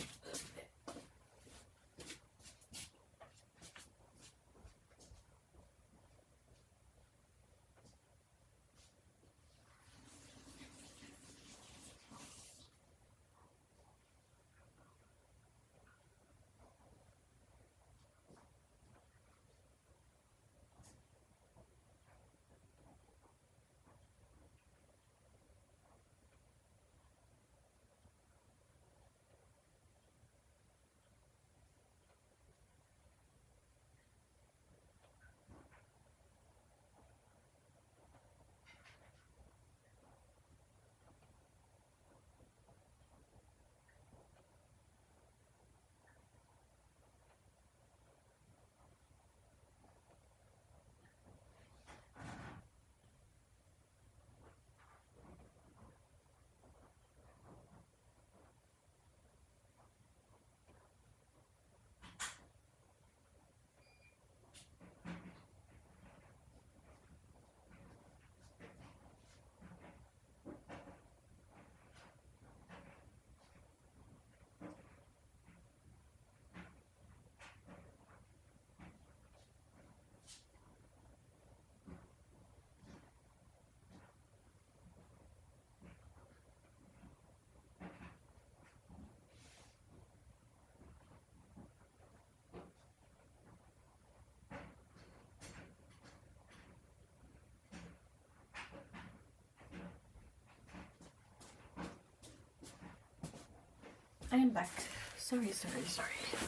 I am back. Sorry.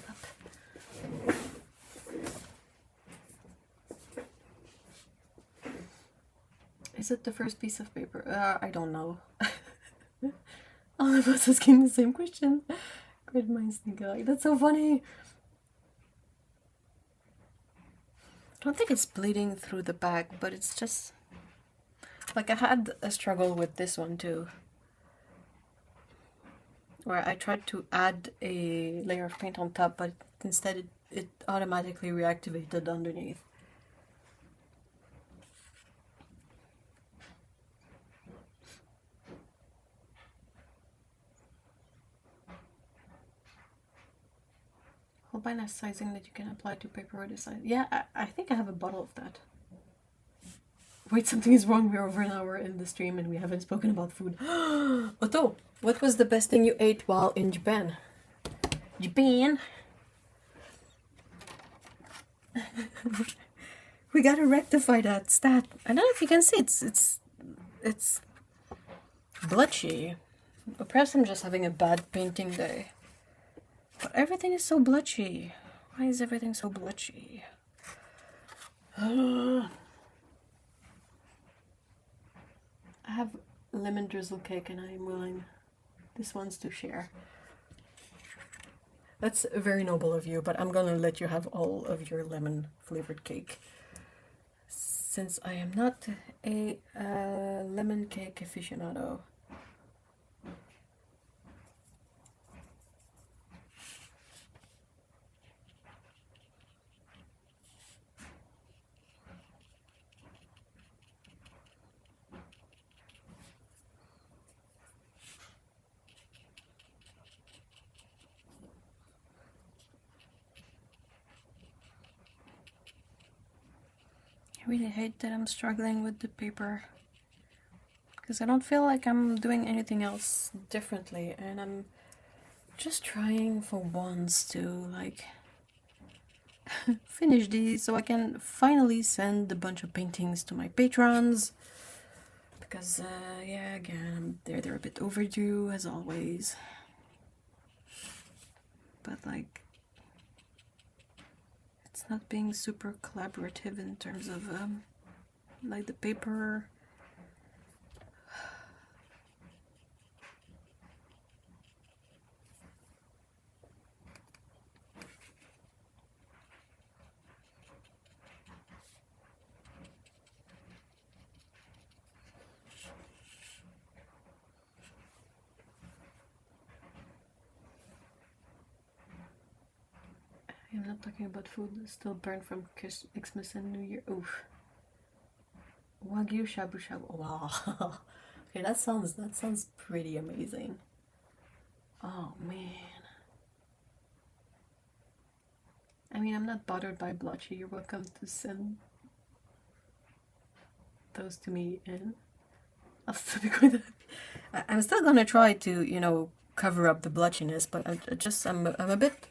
Up. Is it the first piece of paper? I don't know. All of us asking the same question. Great minds think alike. That's so funny. I don't think it's bleeding through the back, but it's just like I had a struggle with this one too, where I tried to add a layer of paint on top, but instead it automatically reactivated underneath. Albina sizing that you can apply to paper or design. Yeah, I think I have a bottle of that. Wait, something is wrong. We're over an hour in the stream and we haven't spoken about food. Otto, what was the best thing you ate while in Japan? Japan? We gotta rectify that stat. I don't know if you can see it's blotchy. Or perhaps I'm just having a bad painting day. But everything is so blotchy. Why is everything so blotchy? I have lemon drizzle cake and I am willing this one's to share. That's very noble of you, but I'm gonna let you have all of your lemon flavored cake. Since I am not a lemon cake aficionado. I really hate that I'm struggling with the paper because I don't feel like I'm doing anything else differently, and I'm just trying for once to like finish these so I can finally send a bunch of paintings to my patrons because yeah, again, they're a bit overdue as always, but like it's not being super collaborative in terms of like the paper. I'm not talking about food, still burnt from Xmas and New Year. Oof. Wagyu shabu shabu. Wow. Okay, that sounds pretty amazing. Oh man. I mean, I'm not bothered by blotchy. You're welcome to send those to me, and I'll still be going to. I'm still gonna try to, you know, cover up the blotchiness, but I'm a bit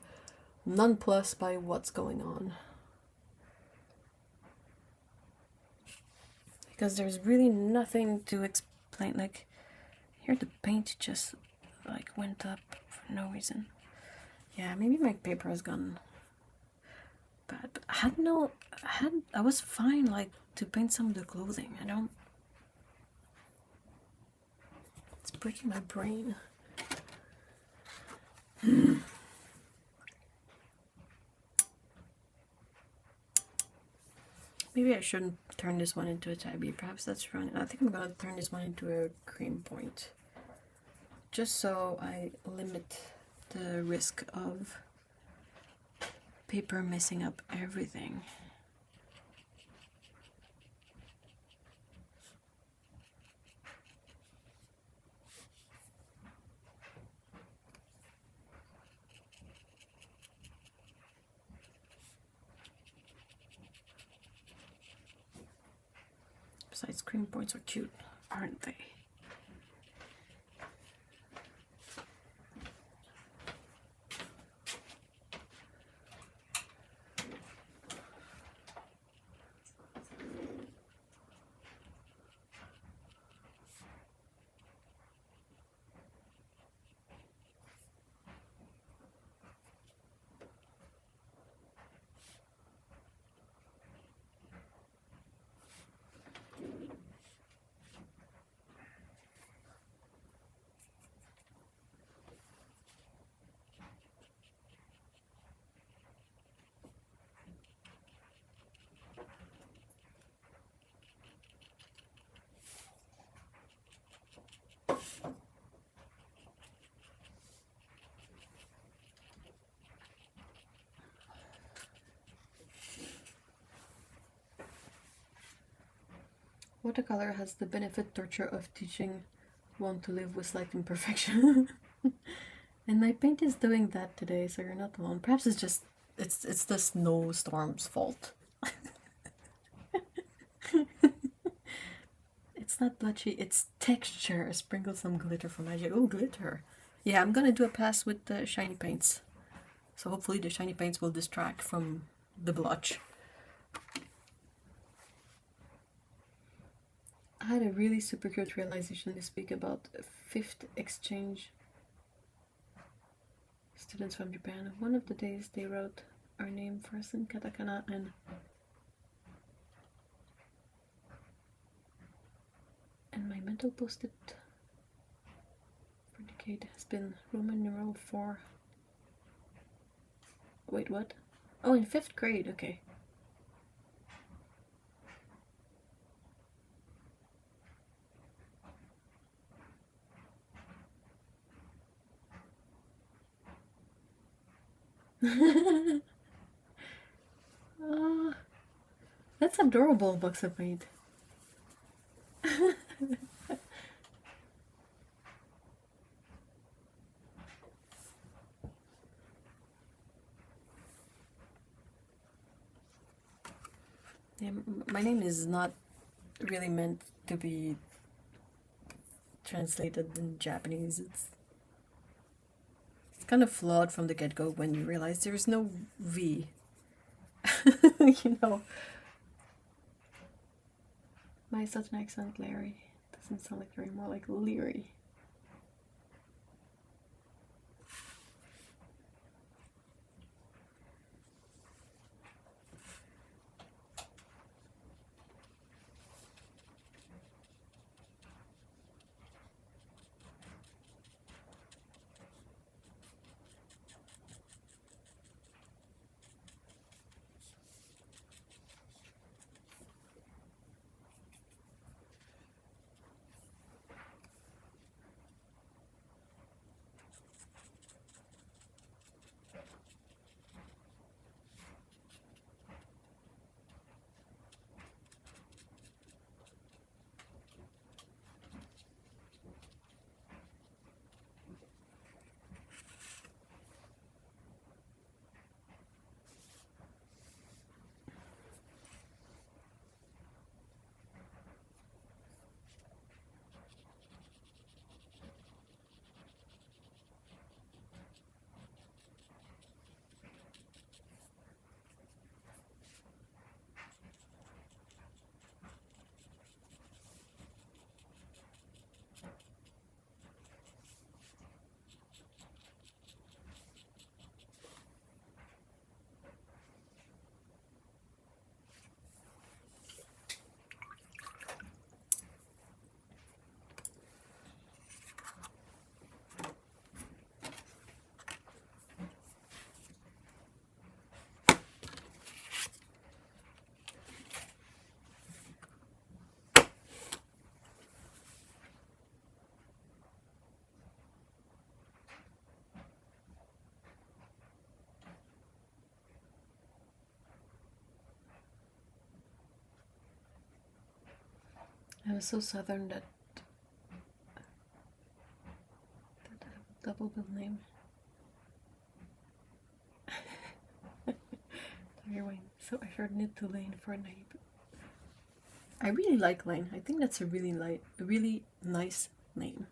nonplussed by what's going on. Because there's really nothing to explain. Like, here the paint just like went up for no reason. Yeah, maybe my paper has gone bad, but I was fine like to paint some of the clothing. It's breaking my brain. Maybe I shouldn't turn this one into a tabby. Perhaps that's wrong. I think I'm gonna turn this one into a cream point, just so I limit the risk of paper messing up everything. Besides, cream points are cute, aren't they? Watercolor has the benefit torture of teaching one to live with slight imperfection. And my paint is doing that today, so you're not alone. Perhaps it's just it's the snowstorm's fault. It's not blotchy, it's texture. Sprinkle some glitter for magic. Oh, glitter. Yeah, I'm gonna do a pass with the shiny paints. So hopefully the shiny paints will distract from the blotch. I had a really super cute realization this week about a 5th exchange students from Japan. One of the days they wrote our name first in katakana and my mental post-it for decade has been Roman numeral 4. Wait, what? Oh, in 5th grade, okay. Oh, that's adorable, box of paint. Yeah, my name is not really meant to be translated in Japanese. It's kind of flawed from the get-go when you realize there's no V. You know. My southern accent, Larry. Doesn't sound like Larry, more like Leary. I was so southern that I have a double bill name. Tiger Wayne. So I heard need to Lane for a name. I really like Lane. I think that's a really nice name.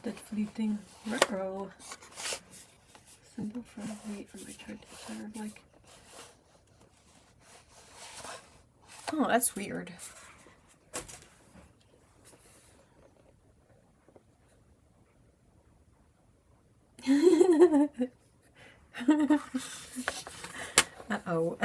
that fleeting row symbol for me on my chart. Sort of like, oh, that's weird. Uh-oh.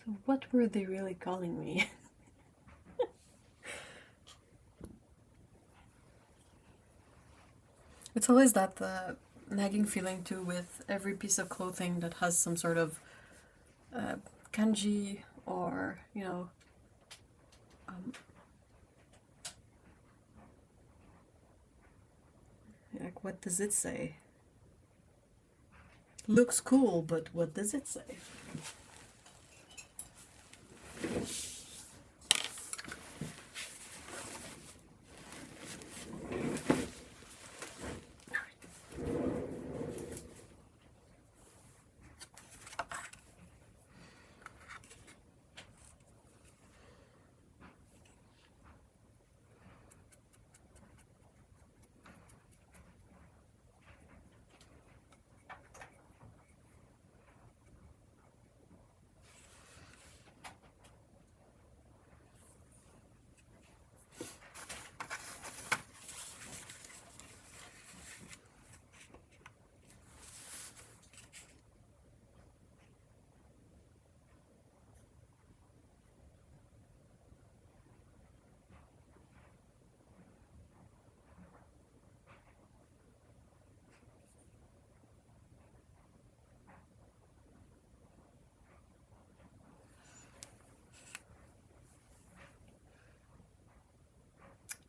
So what were they really calling me? It's always that nagging feeling too with every piece of clothing that has some sort of kanji or, you know, like what does it say? Looks cool, but what does it say?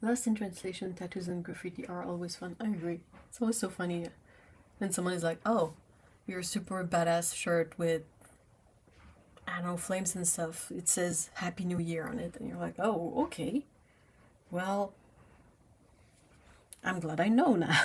Lost in translation, tattoos and graffiti are always fun. I agree. It's always so funny when someone is like, oh, your super badass shirt with, I don't know, flames and stuff. It says Happy New Year on it. And you're like, oh, okay. Well, I'm glad I know now.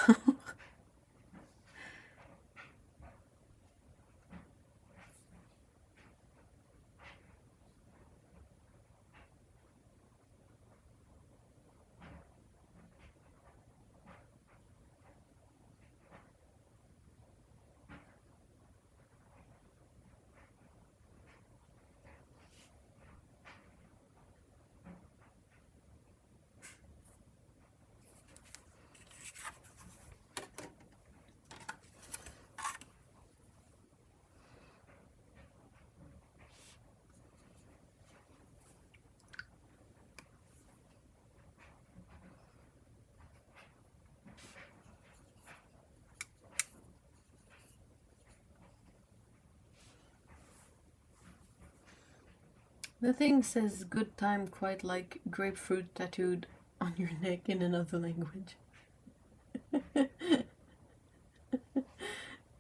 The thing says good time, quite like grapefruit tattooed on your neck in another language.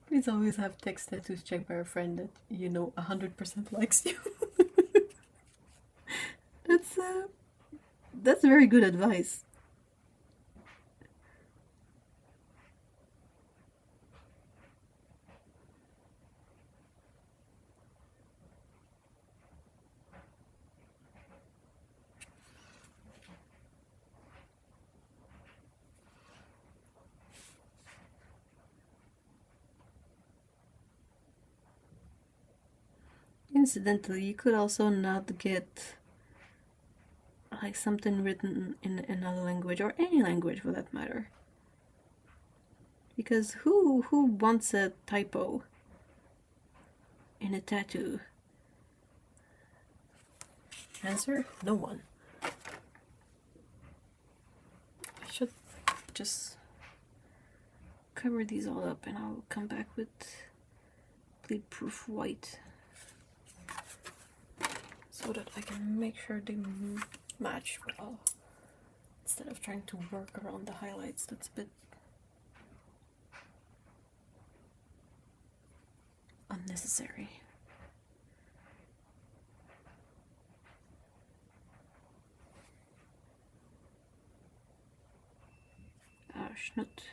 Please always have text tattoos checked by a friend that you know 100% likes you. That's very good advice. Incidentally, you could also not get like something written in another language or any language for that matter. Because who wants a typo in a tattoo? Answer: no one. I should just cover these all up and I'll come back with bleed proof white so that I can make sure they match well instead of trying to work around the highlights. That's a bit unnecessary. Ah, schnut.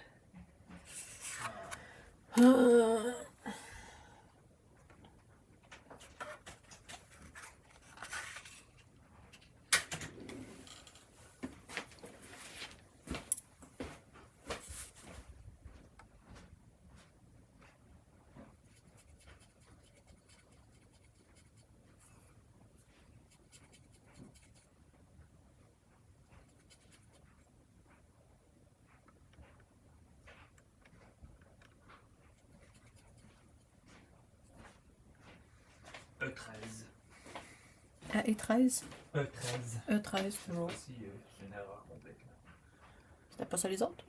E13. E13? E13. E13, toujours. Si, c'est une erreur complète. Là. C'était pas ça les autres?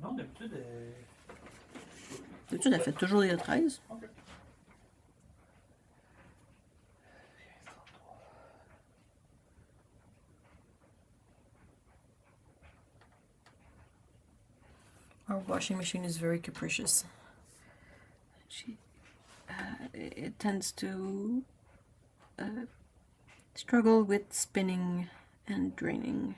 Non, d'habitude, D'habitude, elle fait toujours des E13. Ok. Our washing machine is very capricious. It tends to struggle with spinning and draining.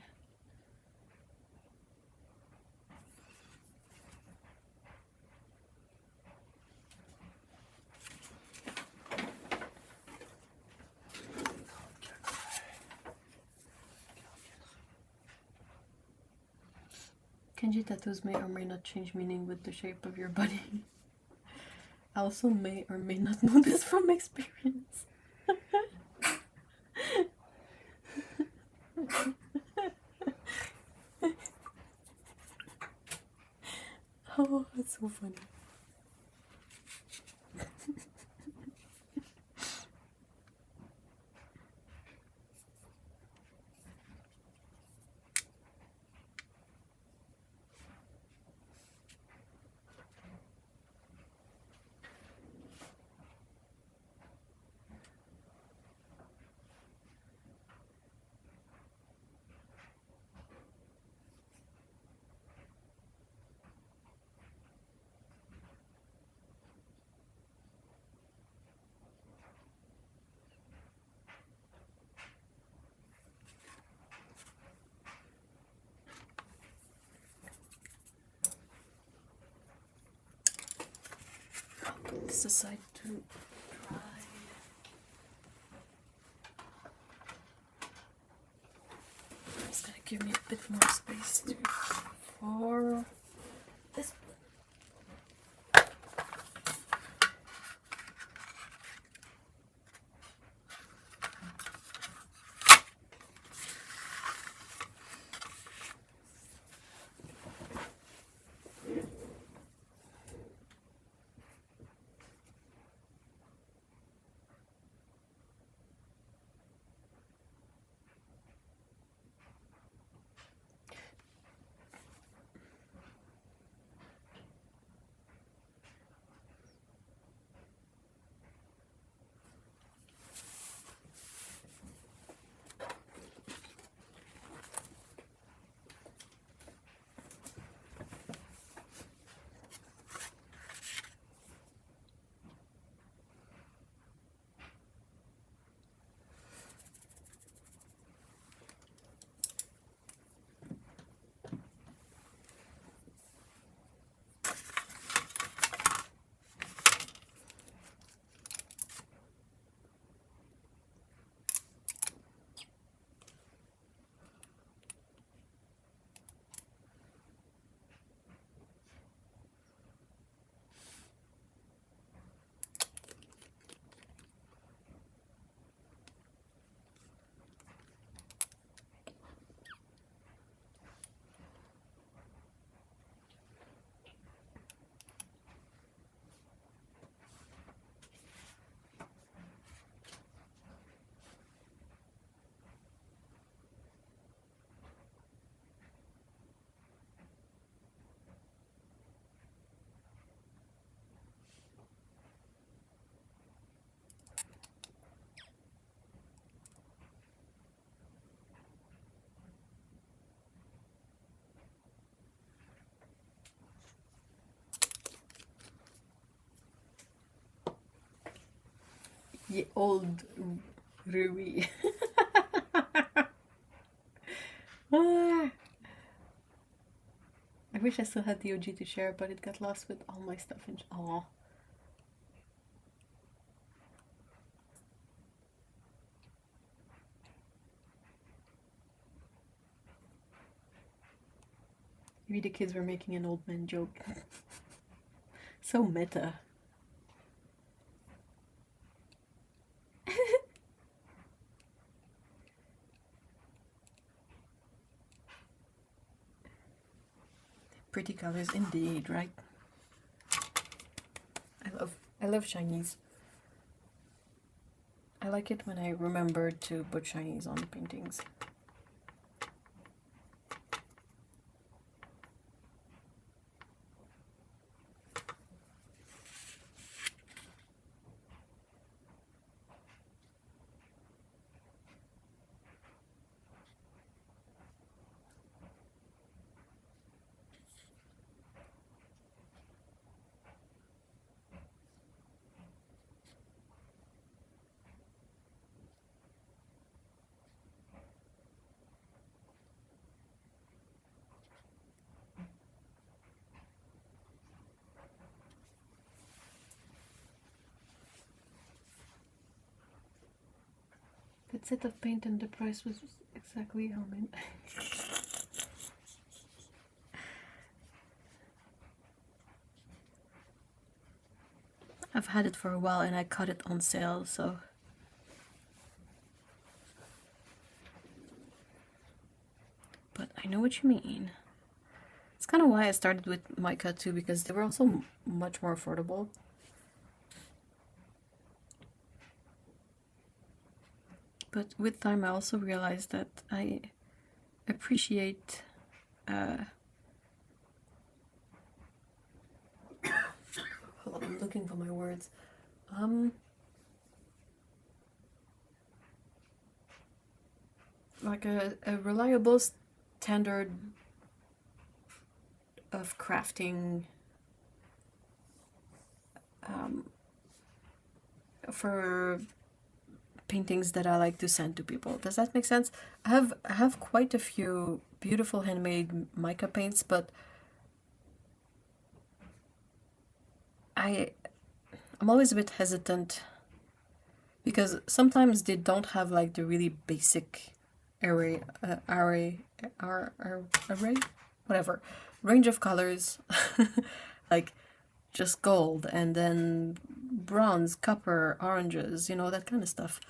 Kanji tattoos may or may not change meaning with the shape of your body. I also may or may not know this from experience. Oh, that's so funny. This aside to dry. It's gonna give me a bit more space to for this. Ye old Rui. Ah. I wish I still had the OG to share, but it got lost with all my stuff in. Aw. Maybe the kids were making an old man joke. So meta. Pretty colors indeed, right? I love shinies. I like it when I remember to put shinies on paintings. That set of paint and the price was exactly how many. I've had it for a while and I caught it on sale, so. But I know what you mean. It's kind of why I started with mica too, because they were also much more affordable. But with time I also realized that I appreciate hold on, I'm looking for my words. Like a reliable standard of crafting for paintings that I like to send to people. Does that make sense? I have quite a few beautiful handmade mica paints, but I'm always a bit hesitant because sometimes they don't have like the really basic array, whatever, range of colors, like just gold and then bronze, copper, oranges, you know, that kind of stuff.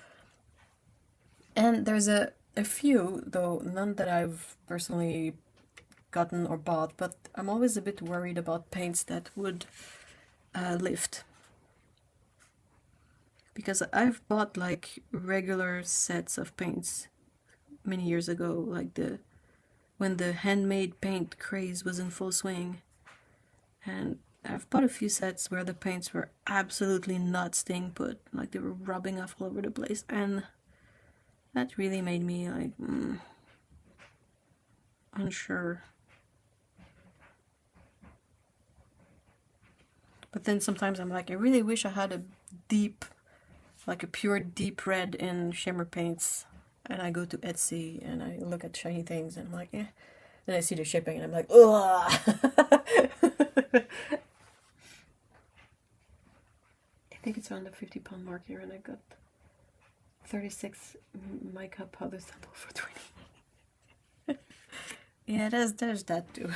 And there's a few, though none that I've personally gotten or bought, but I'm always a bit worried about paints that would lift. Because I've bought like regular sets of paints many years ago, like when the handmade paint craze was in full swing. And I've bought a few sets where the paints were absolutely not staying put, like they were rubbing off all over the place, and that really made me like unsure. But then sometimes I'm like, I really wish I had a deep, like a pure deep red in shimmer paints. And I go to Etsy and I look at shiny things and I'm like, eh. Then I see the shipping and I'm like, ugh. I think it's around the £50 mark here, and I got 36 mica powder sample for 20. Yeah, there's that too.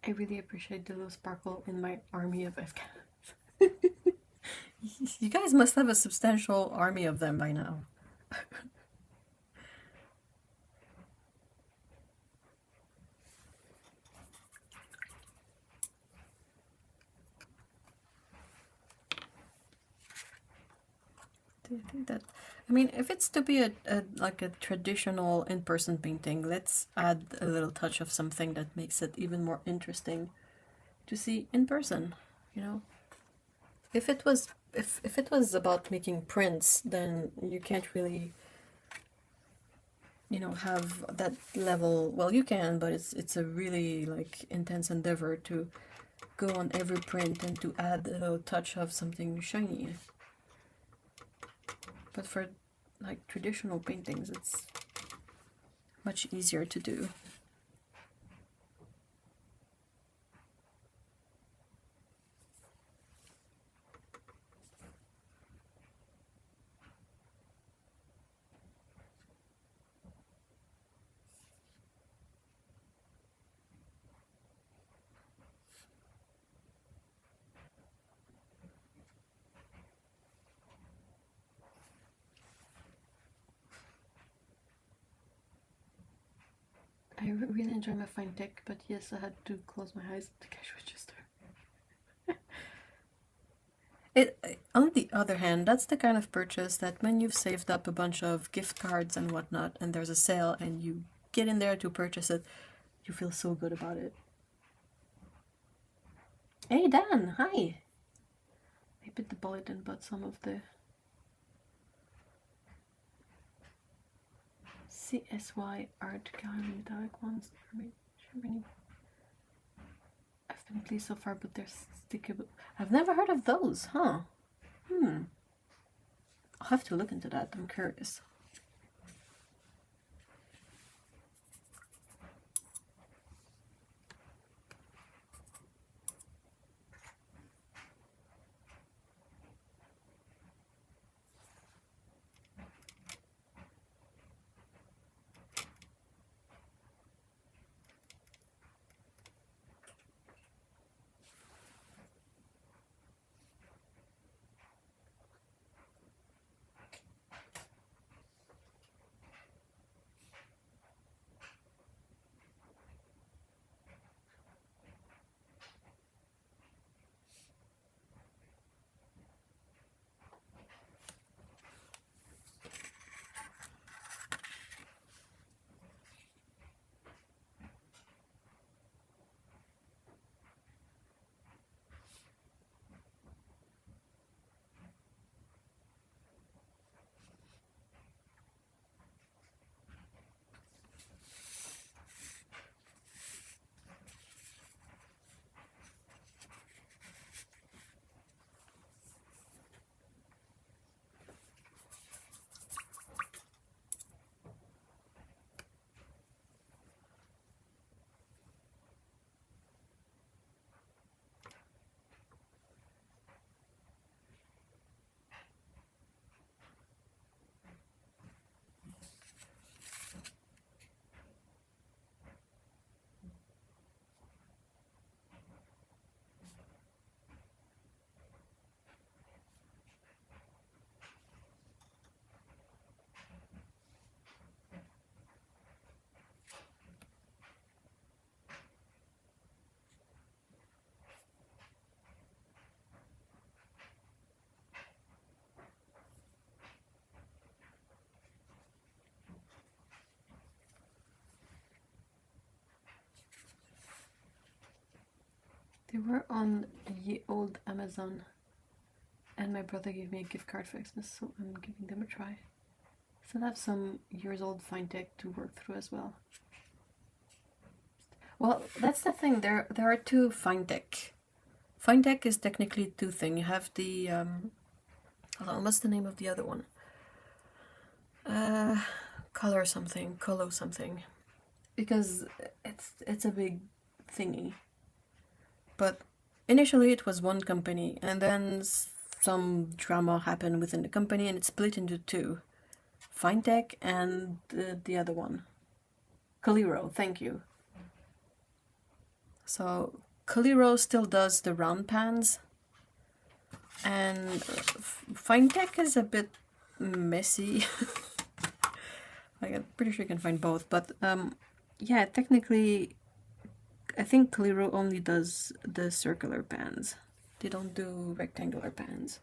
I really appreciate the little sparkle in my army of Afghans. You guys must have a substantial army of them by now. Do you think that, I mean, if it's to be a like a traditional in-person painting, let's add a little touch of something that makes it even more interesting to see in person, you know? If it was if it was about making prints, then you can't really, you know, have that level. Well, you can, but it's a really like intense endeavor to go on every print and to add a little touch of something shiny. But for like traditional paintings, it's much easier to do. I really enjoy my fine tech, but yes, I had to close my eyes at the cash register. On the other hand, that's the kind of purchase that when you've saved up a bunch of gift cards and whatnot, and there's a sale, and you get in there to purchase it, you feel so good about it. Hey Dan, hi! I bit the bullet and bought some of the CSY art gallery metallic ones. I've been pleased so far, but they're stickable. I've never heard of those, huh? I'll have to look into that. I'm curious. They were on ye old Amazon, and my brother gave me a gift card for Xmas, so I'm giving them a try. Still have some years old fine tech to work through as well. Well, that's the thing. There are two fine tech. Fine tech is technically two things. You have the hold on, what's the name of the other one? Color something, colo something, because it's a big thingy. But initially it was one company, and then some drama happened within the company, and it split into two: fine tech and the other one, Caliro. Thank you. So Caliro still does the round pans, and Findtech is a bit messy. Like, I'm pretty sure you can find both, but yeah, technically I think Caliro only does the circular pans. They don't do rectangular pans.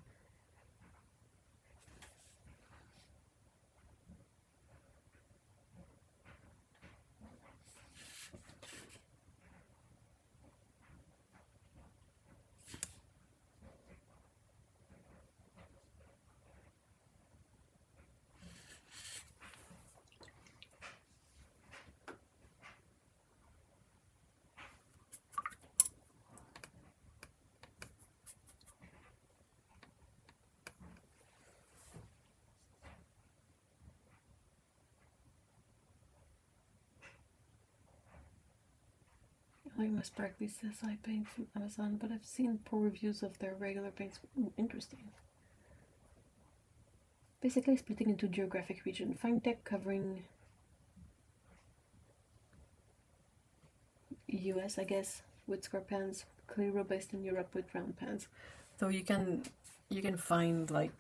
I like my sparkly Sesai paint from Amazon, but I've seen poor reviews of their regular paints. Ooh, interesting. Basically splitting into geographic region. Findtech covering US, I guess, with square pans. Caliro based in Europe with round pans. Though you can find like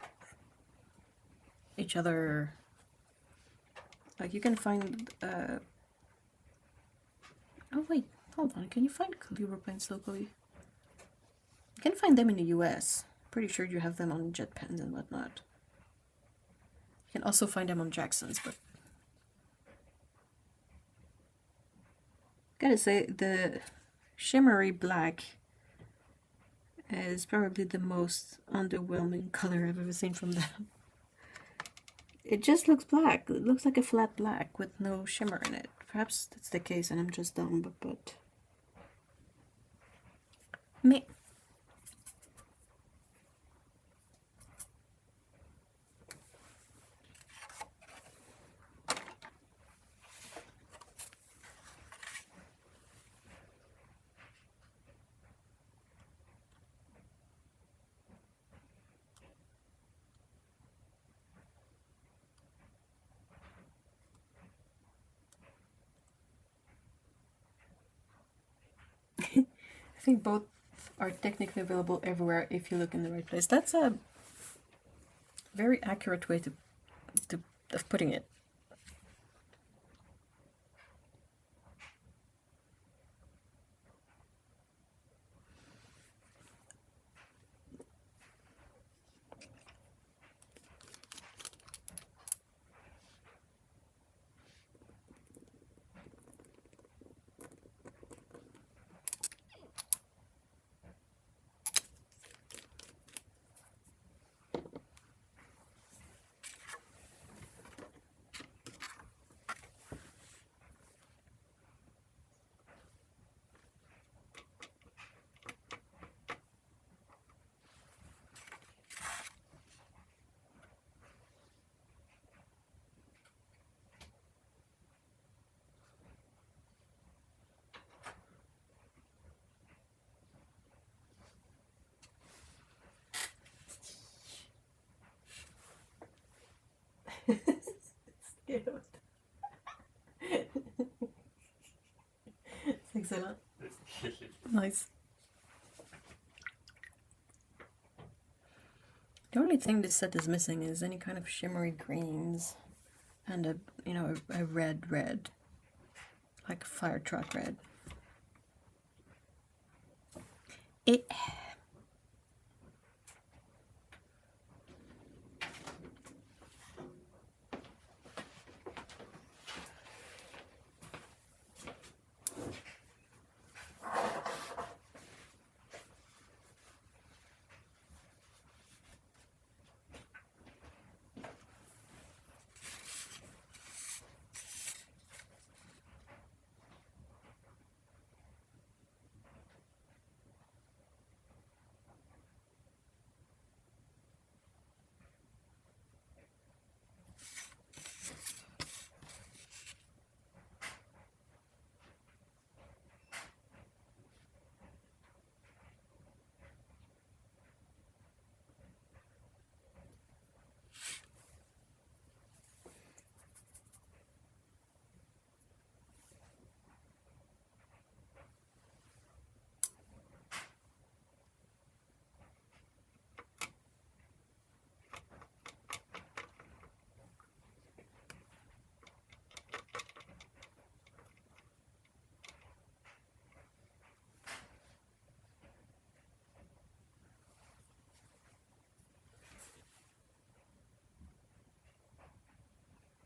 each other. Like you can find. Oh wait. Hold on, can you find Caliro paints locally? You can find them in the US. Pretty sure you have them on jet pens and whatnot. You can also find them on Jackson's, but gotta say the shimmery black is probably the most underwhelming color I've ever seen from them. It just looks black. It looks like a flat black with no shimmer in it. Perhaps that's the case and I'm just dumb, but me. I think both are technically available everywhere if you look in the right place. That's a very accurate way of putting it. Excellent. Nice. The only thing this set is missing is any kind of shimmery greens and a red, like fire truck red. It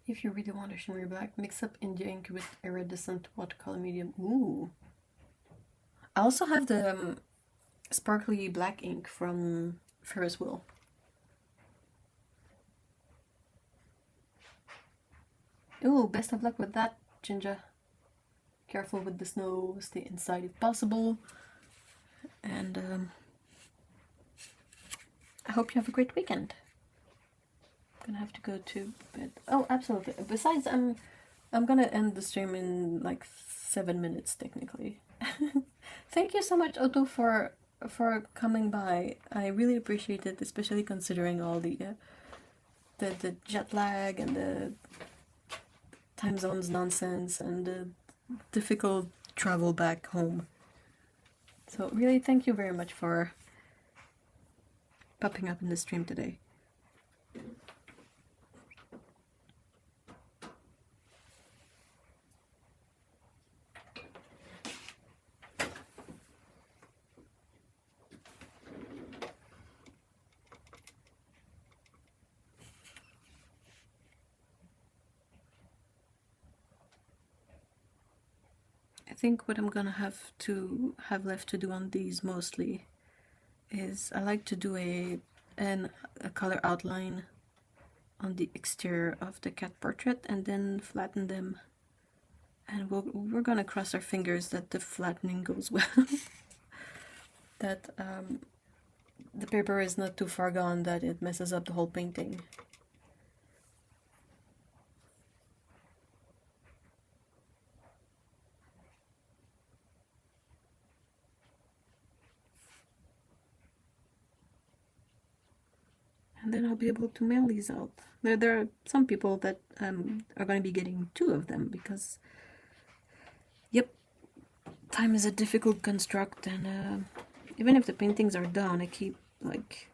If you really want a shimmery black, mix up India ink with iridescent watercolor medium. Ooh. I also have the sparkly black ink from Ferris Wheel. Ooh, best of luck with that, Ginger. Careful with the snow, stay inside if possible. And I hope you have a great weekend. I'm gonna have to go to bed. Oh, absolutely. Besides, I'm gonna end the stream in like 7 minutes technically. Thank you so much, Otto, for coming by. I really appreciate it, especially considering all the jet lag and the time zones nonsense and the difficult travel back home. So really, thank you very much for popping up in the stream today. I think what I'm gonna have left to do on these mostly is I like to do a color outline on the exterior of the cat portrait and then flatten them, and we're gonna cross our fingers that the flattening goes well. That the paper is not too far gone that it messes up the whole painting. And then I'll be able to mail these out. There are some people that are going to be getting 2 of them because, yep, time is a difficult construct, and even if the paintings are done, I keep like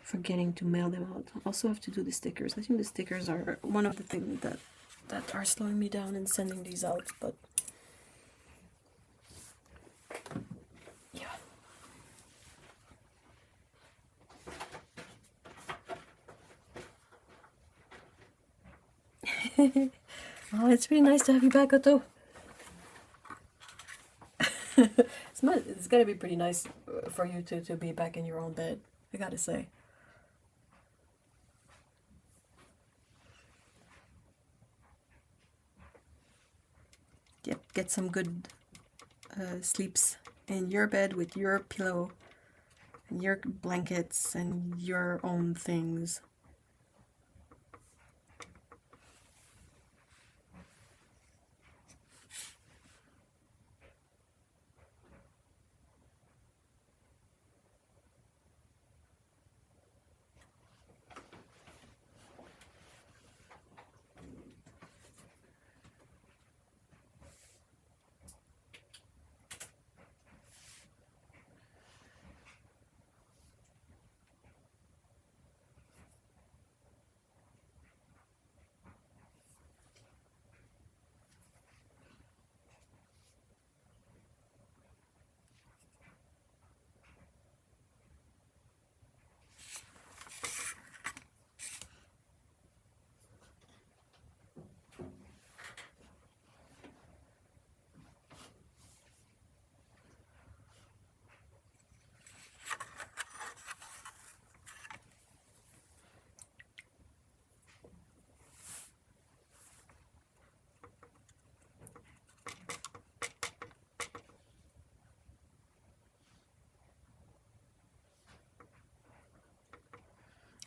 forgetting to mail them out. I also have to do the stickers. I think the stickers are one of the things that are slowing me down in sending these out, but yeah. Oh, it's really nice to have you back, Otto. It's gotta be pretty nice for you to be back in your own bed, I gotta say. Yep, get some good sleeps in your bed with your pillow and your blankets and your own things.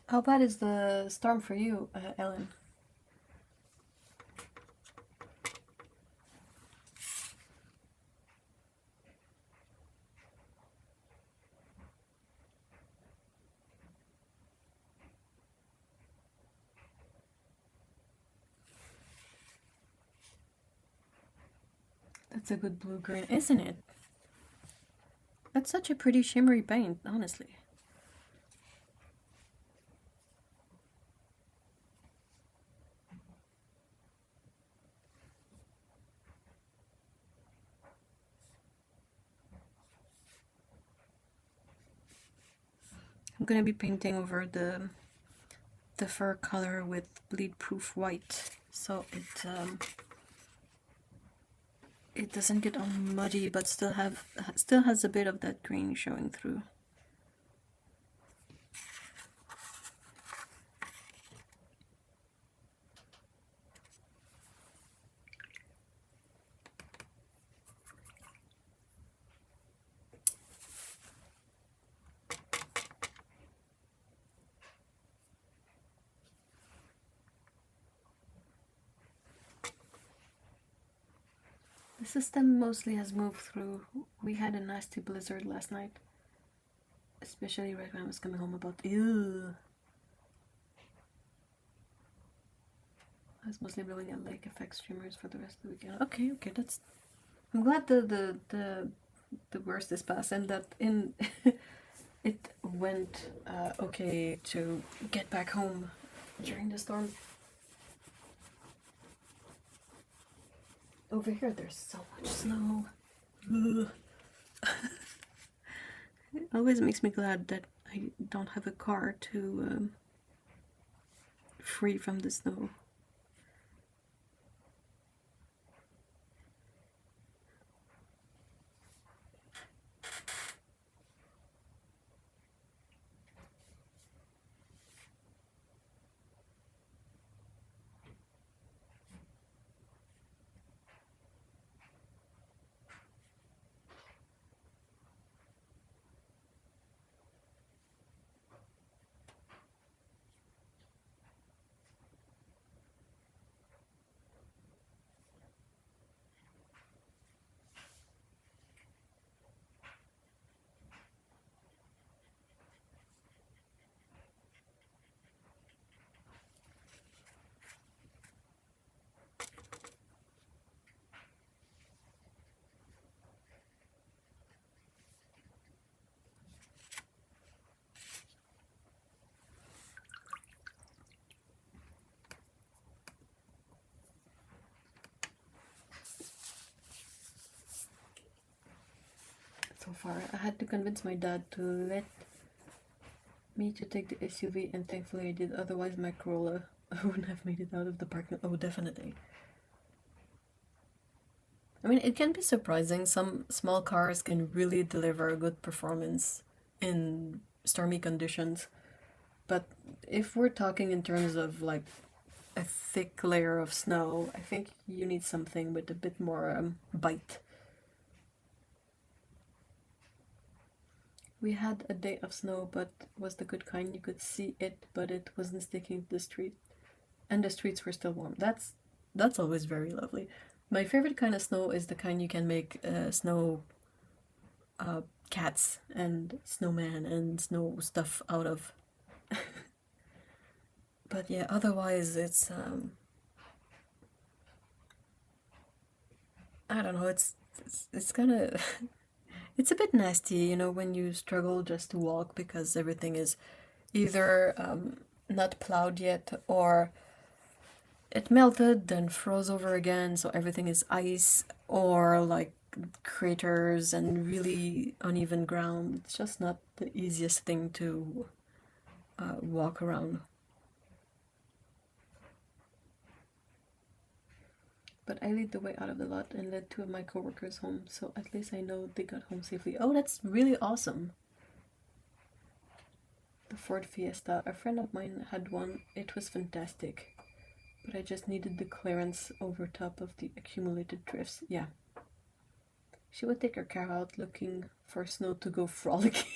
How bad is the storm for you, Ellen? That's a good blue-green, isn't it? That's such a pretty shimmery paint, honestly. I'm gonna be painting over the the fur color with bleed proof white, so it doesn't get all muddy, but still has a bit of that green showing through. The system mostly has moved through. We had a nasty blizzard last night, especially right when I was coming home about. Ew. I was mostly blowing at lake effect streamers for the rest of the weekend. Okay, that's. I'm glad the worst is past and that it went okay to get back home during the storm. Over here, there's so much snow. It always makes me glad that I don't have a car to free from the snow. So far, I had to convince my dad to let me to take the SUV, and thankfully I did. Otherwise, my Corolla wouldn't have made it out of the parking. Oh, definitely. I mean, it can be surprising. Some small cars can really deliver a good performance in stormy conditions. But if we're talking in terms of like a thick layer of snow, I think you need something with a bit more bite. We had a day of snow, but was the good kind. You could see it, but it wasn't sticking to the street, and the streets were still warm. That's always very lovely. My favorite kind of snow is the kind you can make snow cats and snowman and snow stuff out of. But yeah, otherwise it's I don't know. It's kind of it's a bit nasty, you know, when you struggle just to walk because everything is either not plowed yet or it melted, then froze over again, so everything is ice, or like craters and really uneven ground. It's just not the easiest thing to walk around. But I lead the way out of the lot and led two of my coworkers home, so at least I know they got home safely. Oh, that's really awesome. The Ford Fiesta. A friend of mine had one. It was fantastic. But I just needed the clearance over top of the accumulated drifts. Yeah. She would take her car out looking for snow to go frolicking.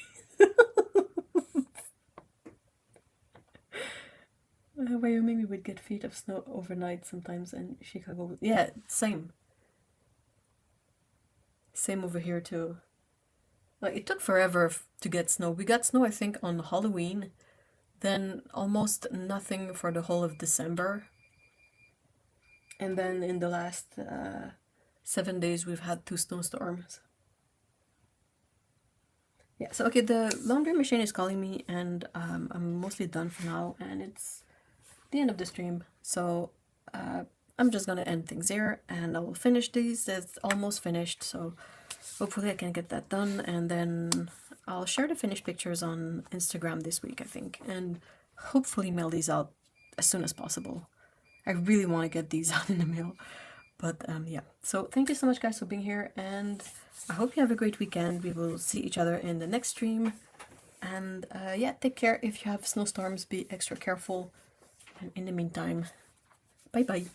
Wyoming, we would get feet of snow overnight sometimes, and Chicago. Yeah, same. Same over here too. Like, it took forever to get snow. We got snow, I think, on Halloween, then almost nothing for the whole of December. And then in the last 7 days, we've had 2 snowstorms. Yeah, so okay, the laundry machine is calling me, and I'm mostly done for now, and it's the end of the stream. So I'm just gonna end things here, and I will finish these. It's almost finished, so hopefully I can get that done, and then I'll share the finished pictures on Instagram this week, I think. And hopefully mail these out as soon as possible. I really want to get these out in the mail. But yeah, so thank you so much guys for being here, and I hope you have a great weekend. We will see each other in the next stream. And yeah, take care. If you have snowstorms, be extra careful. And in the meantime, bye bye.